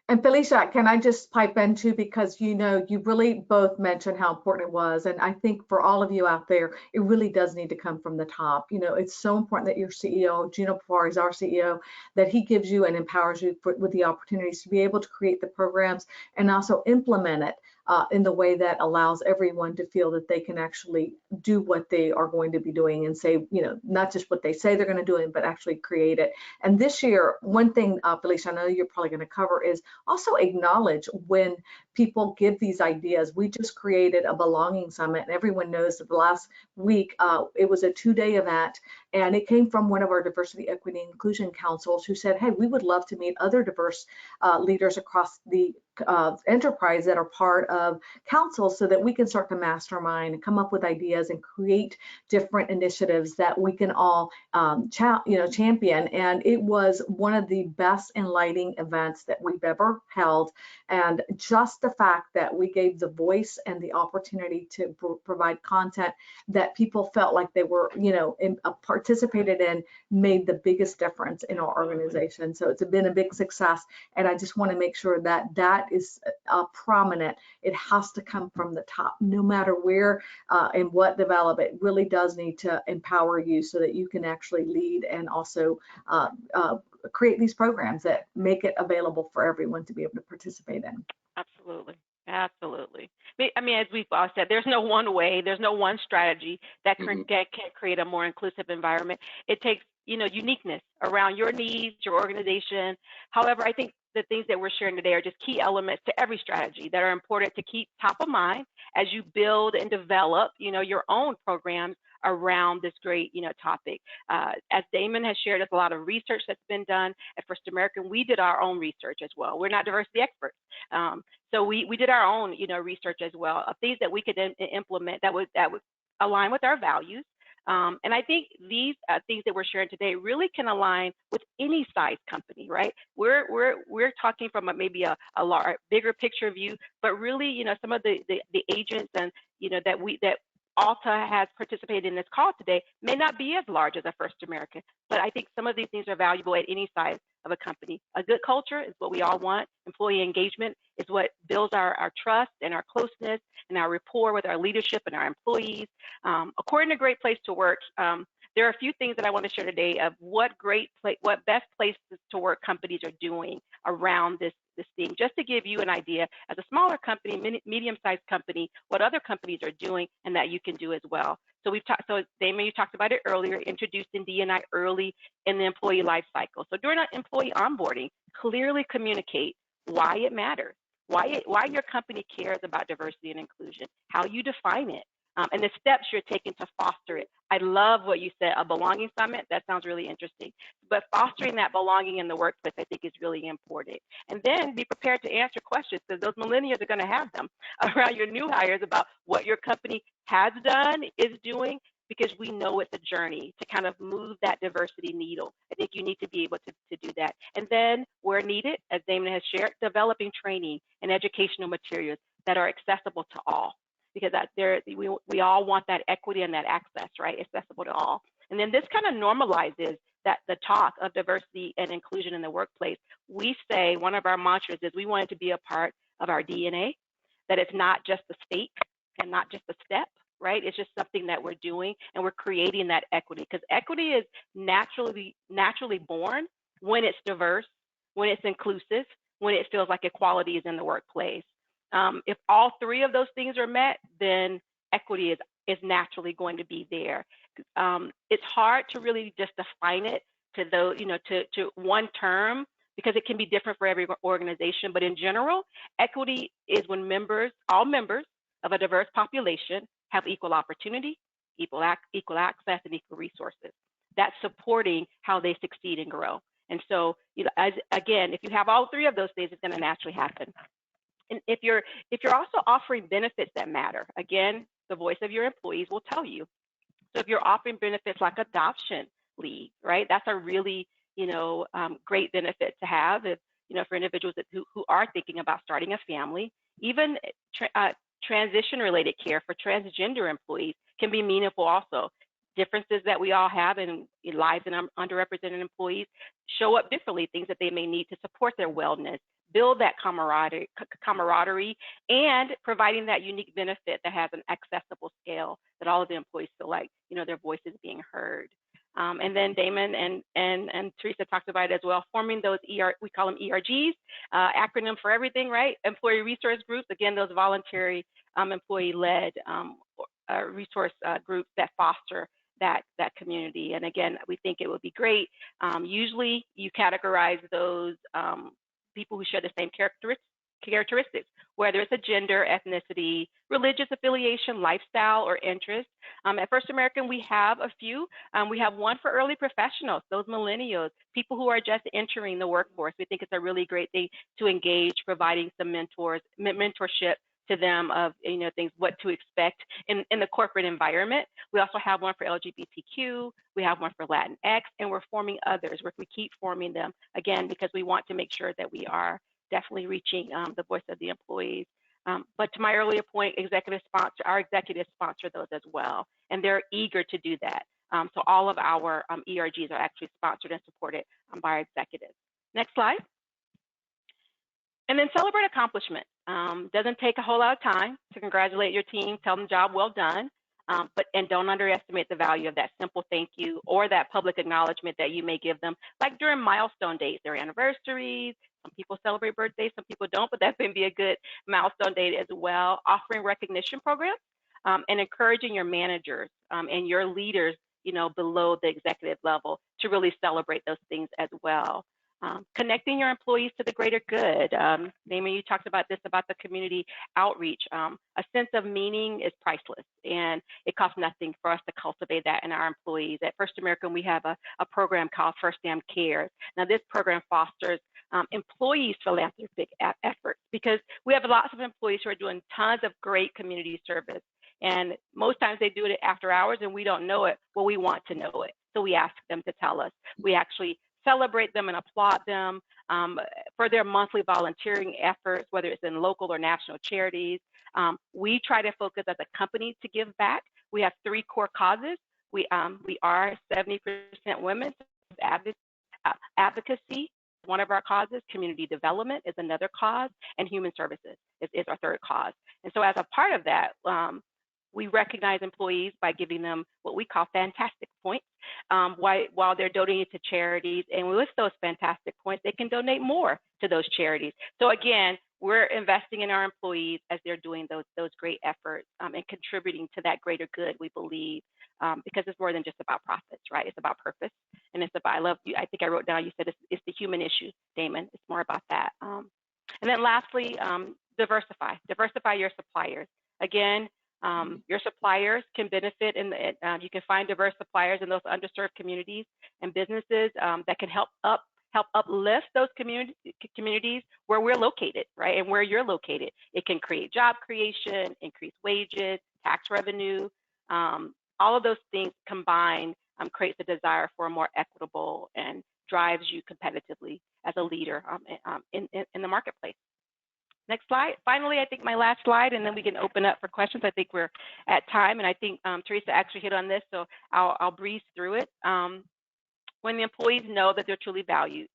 And Felicia, can I just pipe in too, because you really both mentioned how important it was, and I think for all of you out there, it really does need to come from the top. It's so important that your CEO, Gino Pafari is our CEO, that he gives you and empowers you with the opportunities to be able to create the programs and also implement it in the way that allows everyone to feel that they can actually do what they are going to be doing and say, not just what they say they're going to do, but actually create it. And this year, one thing, Felicia, I know you're probably going to cover is also acknowledge when people give these ideas. We just created a belonging summit, and everyone knows that the last week it was a 2-day event, and it came from one of our diversity, equity, and inclusion councils who said, hey, we would love to meet other diverse leaders across the enterprise that are part of councils so that we can start to mastermind and come up with ideas and create different initiatives that we can all champion. And it was one of the best enlightening events that we've ever held. And just the fact that we gave the voice and the opportunity to provide content that people felt like they were, participated in made the biggest difference in our organization. So it's been a big success. And I just want to make sure that that is prominent. It has to come from the top, no matter where and what develop. It really does need to empower you so that you can actually lead and also create these programs that make it available for everyone to be able to participate in. Absolutely. Absolutely. I mean, as we've all said, there's no one way, there's no one strategy that Mhm. can create a more inclusive environment. It takes, uniqueness around your needs, your organization. However, I think the things that we're sharing today are just key elements to every strategy that are important to keep top of mind as you build and develop, your own programs around this great, topic. As Damon has shared, there's a lot of research that's been done at First American. We did our own research as well. We're not diversity experts. So we did our own, research as well of things that we could implement that would align with our values. And I think these things that we're sharing today really can align with any size company, right? We're talking from maybe a bigger picture view, but really, some of the agents and that Alta has participated in this call today may not be as large as a First American, but I think some of these things are valuable at any size of a company. A good culture is what we all want. Employee engagement is what builds our trust and our closeness and our rapport with our leadership and our employees. According to Great Place to Work, there are a few things that I want to share today of what best places to work companies are doing around this theme, just to give you an idea as a smaller company, medium-sized company, what other companies are doing and that you can do as well. So Damon, you talked about it earlier, introducing D&I early in the employee life cycle. So during employee onboarding, clearly communicate why it matters, why your company cares about diversity and inclusion, how you define it, and the steps you're taking to foster it. I love what you said, a belonging summit. That sounds really interesting. But fostering that belonging in the workplace, I think, is really important. And then be prepared to answer questions, because those millennials are going to have them around your new hires about what your company has done, is doing, because we know it's a journey to kind of move that diversity needle. I think you need to be able to do that. And then where needed, as Damon has shared, developing training and educational materials that are accessible to all, because we all want that equity and that access, right? Accessible to all. And then this kind of normalizes that the talk of diversity and inclusion in the workplace. We say one of our mantras is we want it to be a part of our DNA, that it's not just a state and not just a step, right? It's just something that we're doing, and we're creating that equity, because equity is naturally born when it's diverse, when it's inclusive, when it feels like equality is in the workplace. If all three of those things are met, then equity is naturally going to be there. It's hard to really just define it to those, to one term, because it can be different for every organization. But in general, equity is when all members of a diverse population have equal opportunity, equal access, and equal resources. That's supporting how they succeed and grow. And so, again, if you have all three of those things, it's going to naturally happen. And if you're also offering benefits that matter, again, the voice of your employees will tell you. So if you're offering benefits like adoption leave, right? That's a really, great benefit to have if, for individuals who are thinking about starting a family. Even transition-related care for transgender employees can be meaningful also. Differences that we all have in lives and underrepresented employees show up differently, things that they may need to support their wellness, build that camaraderie, and providing that unique benefit that has an accessible scale that all of the employees feel like, their voice is being heard. And then Damon and Teresa talked about it as well, forming those we call them ERGs, acronym for everything, right? Employee resource groups, again, those voluntary employee-led resource groups that foster that community. And again, we think it would be great. Usually you categorize those people who share the same characteristics, whether it's a gender, ethnicity, religious affiliation, lifestyle, or interest. At First American, we have a few. We have one for early professionals, those millennials, people who are just entering the workforce. We think it's a really great thing to engage, providing some mentorship to them of things, what to expect in the corporate environment. We also have one for LGBTQ, we have one for Latinx, and we're forming others. We keep forming them, again, because we want to make sure that we are definitely reaching the voice of the employees. But to my earlier point, our executives sponsor those as well, and they're eager to do that. So all of our ERGs are actually sponsored and supported by our executives. Next slide. And then celebrate accomplishment. Doesn't take a whole lot of time to congratulate your team, tell them job well done, and don't underestimate the value of that simple thank you or that public acknowledgement that you may give them, like during milestone dates, their anniversaries, Some people celebrate birthdays, some people don't, but that can be a good milestone date as well. Offering recognition programs and encouraging your managers and your leaders, below the executive level to really celebrate those things as well. Connecting your employees to the greater good. Damon, you talked about this, about the community outreach. A sense of meaning is priceless, and it costs nothing for us to cultivate that in our employees. At First American, we have a program called First Damn Cares. Now, this program fosters employees' philanthropic efforts, because we have lots of employees who are doing tons of great community service. And most times they do it after hours and we don't know it. Well, we want to know it. So we ask them to tell us. We actually celebrate them and applaud them for their monthly volunteering efforts, whether it's in local or national charities. We try to focus as a company to give back. We have 3 core causes. We are 70% women. Advocacy, one of our causes. Community development is another cause, and human services is our 3rd cause. And so as a part of that, we recognize employees by giving them what we call fantastic points while they're donating to charities. And with those fantastic points, they can donate more to those charities. So again, we're investing in our employees as they're doing those great efforts and contributing to that greater good, we believe, because it's more than just about profits, right? It's about purpose. And it's about, I think I wrote down, you said it's the human issue, Damon. It's more about that. And then lastly, diversify your suppliers. Again, your suppliers can benefit, you can find diverse suppliers in those underserved communities and businesses that can help uplift those communities where we're located, right, and where you're located. It can create job creation, increase wages, tax revenue. All of those things combined creates a desire for a more equitable and drives you competitively as a leader in the marketplace. Next slide. Finally, I think my last slide, and then we can open up for questions. I think we're at time, and I think Teresa actually hit on this, so I'll breeze through it. When the employees know that they're truly valued,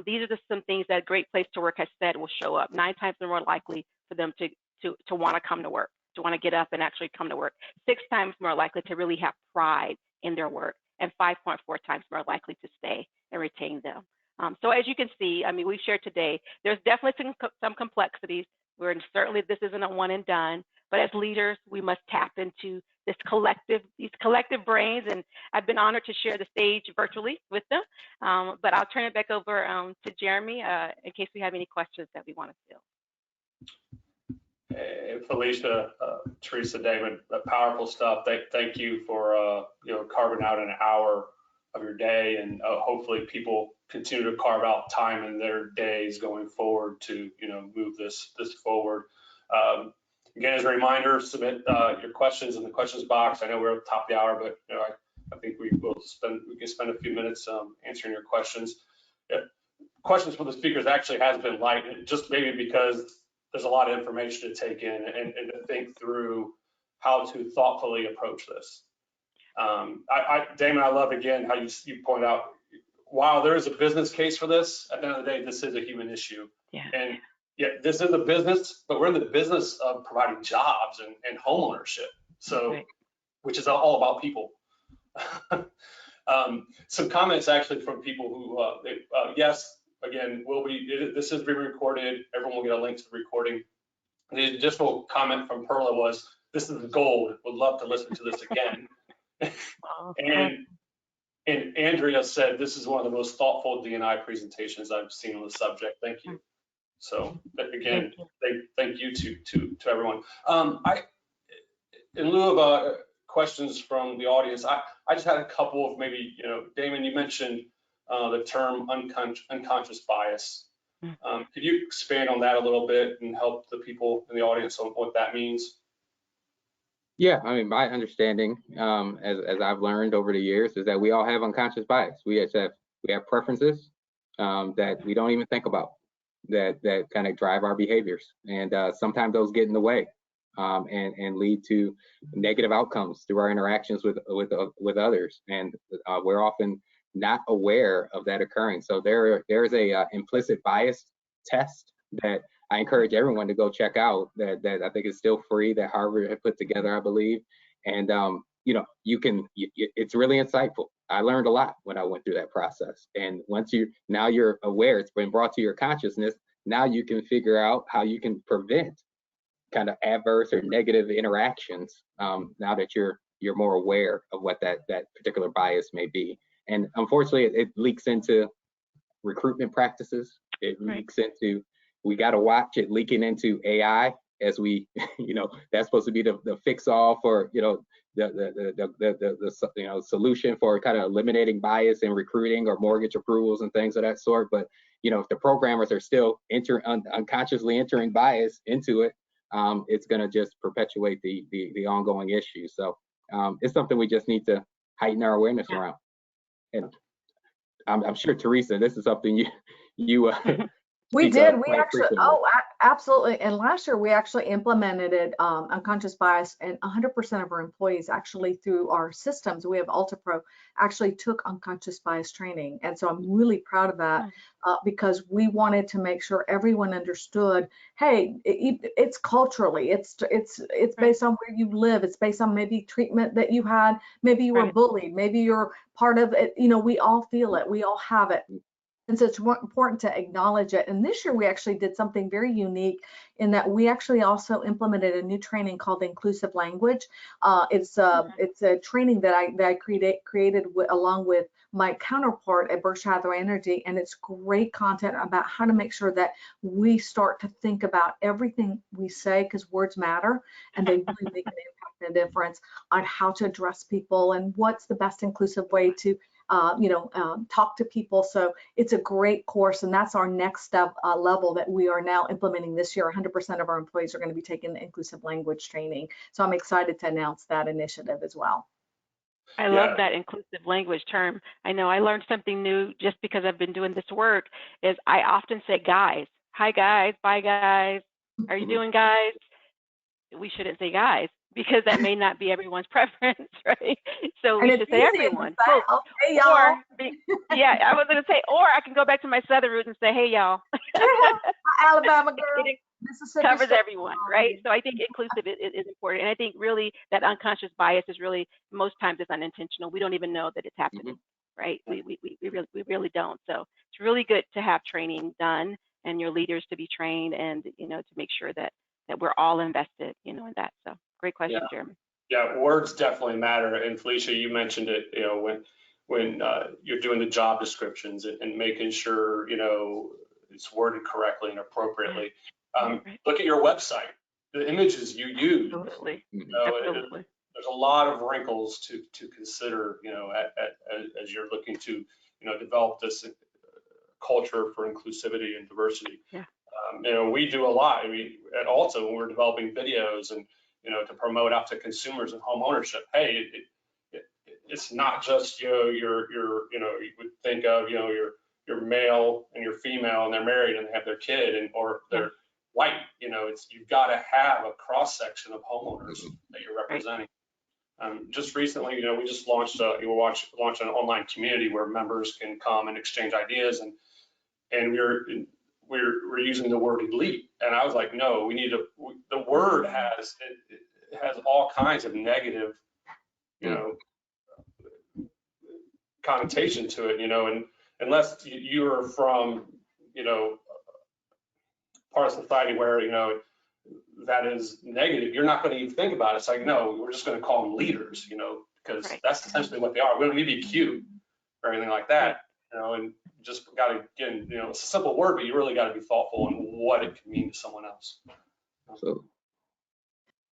these are just some things that a Great Place to Work has said will show up. 9 times more likely for them to want to come to work, to want to get up and actually come to work. 6 times more likely to really have pride in their work, and 5.4 times more likely to stay and retain them. So as you can see, I mean, we've shared today, there's definitely some complexities. Certainly this isn't a one and done, but as leaders, we must tap into these collective brains, and I've been honored to share the stage virtually with them. But I'll turn it back over to Jeremy in case we have any questions that we want to field. Hey, Felicia, Teresa, Damon, powerful stuff. Thank you for carving out an hour of your day, and hopefully people continue to carve out time in their days going forward to move this forward. Again, as a reminder, submit your questions in the questions box. I know we're at the top of the hour, but I think we can spend a few minutes answering your questions. Questions for the speakers actually has been light, just maybe because there's a lot of information to take in and to think through how to thoughtfully approach this. Damon, I love again how you point out, while there is a business case for this, at the end of the day, this is a human issue. Yeah. And yeah, this is a business, but we're in the business of providing jobs and home ownership. So, right. Which is all about people. Some comments actually from people who, yes, again, this is being recorded. Everyone will get a link to the recording. The additional comment from Perla was, this is gold. Would love to listen to this again. And Andrea said, this is one of the most thoughtful D&I presentations I've seen on the subject. Thank you. So again, thank you to everyone. In lieu of questions from the audience, I just had a couple of maybe, Damon, you mentioned the term unconscious bias. Could you expand on that a little bit and help the people in the audience on what that means? Yeah, I mean, my understanding, as I've learned over the years, is that we all have unconscious bias. We have preferences that we don't even think about, that kind of drive our behaviors, and sometimes those get in the way and lead to negative outcomes through our interactions with others, and we're often not aware of that occurring. So there's a implicit bias test that I encourage everyone to go check out, that I think is still free, that Harvard had put together, I believe. And it's really insightful. I learned a lot when I went through that process. And once now you're aware, it's been brought to your consciousness, now you can figure out how you can prevent kind of adverse or negative interactions, now that you're more aware of what that particular bias may be. And unfortunately, it leaks into recruitment practices. It leaks into, we got to watch it leaking into AI as we, that's supposed to be the fix all for, the solution for kind of eliminating bias in recruiting or mortgage approvals and things of that sort. But if the programmers are still unconsciously entering bias into it, it's going to just perpetuate the ongoing issue. So it's something we just need to heighten our awareness around. And I'm sure, Teresa, this is something you we did. We actually, frequently. Absolutely. And last year we actually implemented it, unconscious bias, and 100% of our employees actually through our systems, we have Alta Pro, actually took unconscious bias training. And so I'm really proud of that because we wanted to make sure everyone understood, hey, it's culturally, it's based on where you live. It's based on maybe treatment that you had, maybe you were bullied, maybe you're part of it. We all feel it, we all have it. And so it's important to acknowledge it. And this year we actually did something very unique in that we actually also implemented a new training called inclusive language. It's a training that I created along with my counterpart at Berkshire Hathaway Energy, and it's great content about how to make sure that we start to think about everything we say, because words matter and they really make an impact and a difference on how to address people and what's the best inclusive way to talk to people. So it's a great course, and that's our next step level that we are now implementing this year. 100% of our employees are going to be taking the inclusive language training. So I'm excited to announce that initiative as well. I love that inclusive language term. I know I learned something new just because I've been doing this work, is I often say guys. Hi guys, bye guys, how are you doing guys? We shouldn't say guys, because that may not be everyone's preference, right? So we should say everyone. Hey, y'all. Yeah, I was going to say, or I can go back to my Southern roots and say, hey, y'all. Alabama girl. It covers everyone, right? So I think inclusive is important. And I think really that unconscious bias is really, most times it's unintentional. We don't even know that it's happening, right? We really don't. So it's really good to have training done and your leaders to be trained and, to make sure that we're all invested, in that. So great question, Jeremy. Yeah, words definitely matter. And Felicia, you mentioned it, when you're doing the job descriptions and making sure, it's worded correctly and appropriately. Look at your website, the images you use. Absolutely. Absolutely. There's a lot of wrinkles to consider, as you're looking to, develop this culture for inclusivity and diversity. Yeah. We do a lot. At Alta, when we're developing videos and, to promote out to consumers and home ownership, hey, it's not just, you would think of, your male and your female and they're married and they have their kid or they're white, you've got to have a cross section of homeowners that you're representing. Just recently, we just launched an online community where members can come and exchange ideas, and we're using the word elite, and I was like, no, we need the word has all kinds of negative, connotation to it, and unless you're from, part of society where, that is negative, you're not going to even think about it. It's like, no, we're just going to call them leaders, because that's essentially what they are. We don't need to be cute or anything like that, and just got to, again, it's a simple word, but you really got to be thoughtful in what it can mean to someone else. So.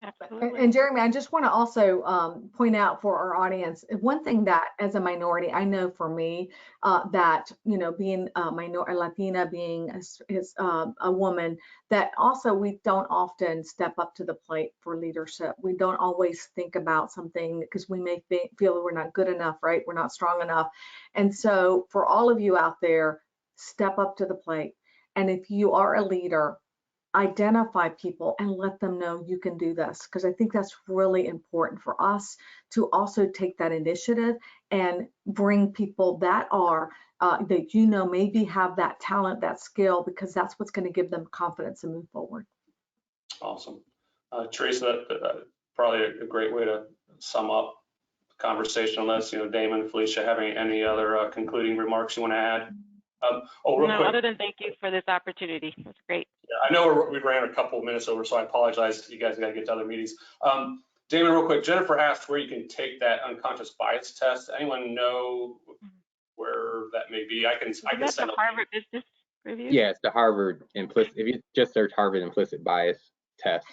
Absolutely. And Jeremy, I just want to also point out for our audience, one thing that as a minority, I know for me that, being a Latina, being a woman, that also we don't often step up to the plate for leadership. We don't always think about something because we may feel we're not good enough, right? We're not strong enough. And so for all of you out there, step up to the plate. And if you are a leader, identify people and let them know you can do this, because I think that's really important for us to also take that initiative and bring people that are that maybe have that talent, that skill, because that's what's going to give them confidence and move forward. Awesome. Teresa, probably a great way to sum up conversation unless, Damon, Felicia, have any other concluding remarks you want to add? Real No, quick. other than thank you for this opportunity. That's great. I know we ran a couple of minutes over, so I apologize. You guys got to get to other meetings. Damon, real quick, Jennifer asked where you can take that unconscious bias test. Anyone know where that may be? I can send the Harvard Business Review? Yeah, it's the Harvard implicit. If you just search Harvard implicit bias test.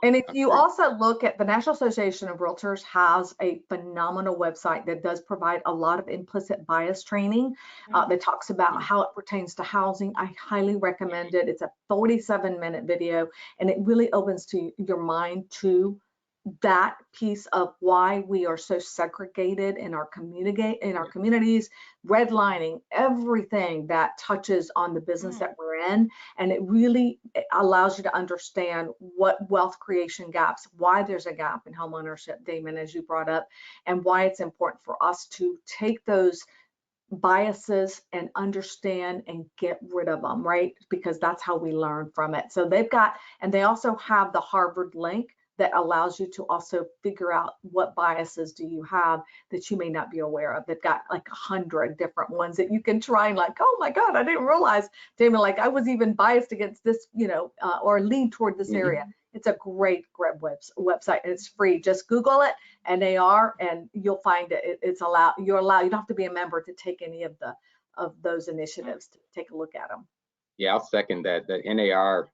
And if you also look at the National Association of Realtors has a phenomenal website that does provide a lot of implicit bias training that talks about how it pertains to housing. I highly recommend it. It's a 47-minute video, and it really opens to your mind to that piece of why we are so segregated in our communities, redlining, everything that touches on the business that we're in. And it really allows you to understand what wealth creation gaps, why there's a gap in homeownership, Damon, as you brought up, and why it's important for us to take those biases and understand and get rid of them, right? Because that's how we learn from it. So they've got, and they also have the Harvard link that allows you to also figure out what biases do you have that you may not be aware of. They've got like 100 different ones that you can try and like, oh my God, I didn't realize, Damon, like I was even biased against this, or lean toward this area. It's a great website and it's free. Just Google it, NAR, and you'll find it. You're allowed. You don't have to be a member to take any of those initiatives to take a look at them. Yeah, I'll second that. The NAR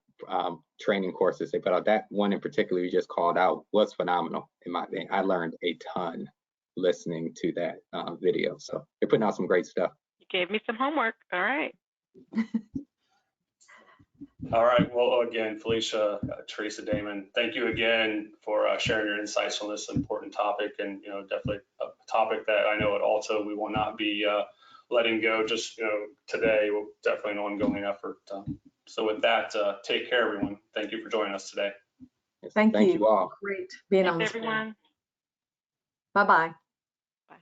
training courses they put out, that one in particular you just called out was phenomenal in my opinion. I learned a ton listening to that video. So they're putting out some great stuff. You gave me some homework. All right. All right. Well, again, Felicia, Teresa, Damon, thank you again for sharing your insights on this important topic, and definitely a topic that I know at Alta we will not be letting go just today. We'll definitely an ongoing effort. So with that, take care, everyone. Thank you for joining us today. Thank you all. Great being on Thanks, this. everyone. Bye-bye. Bye.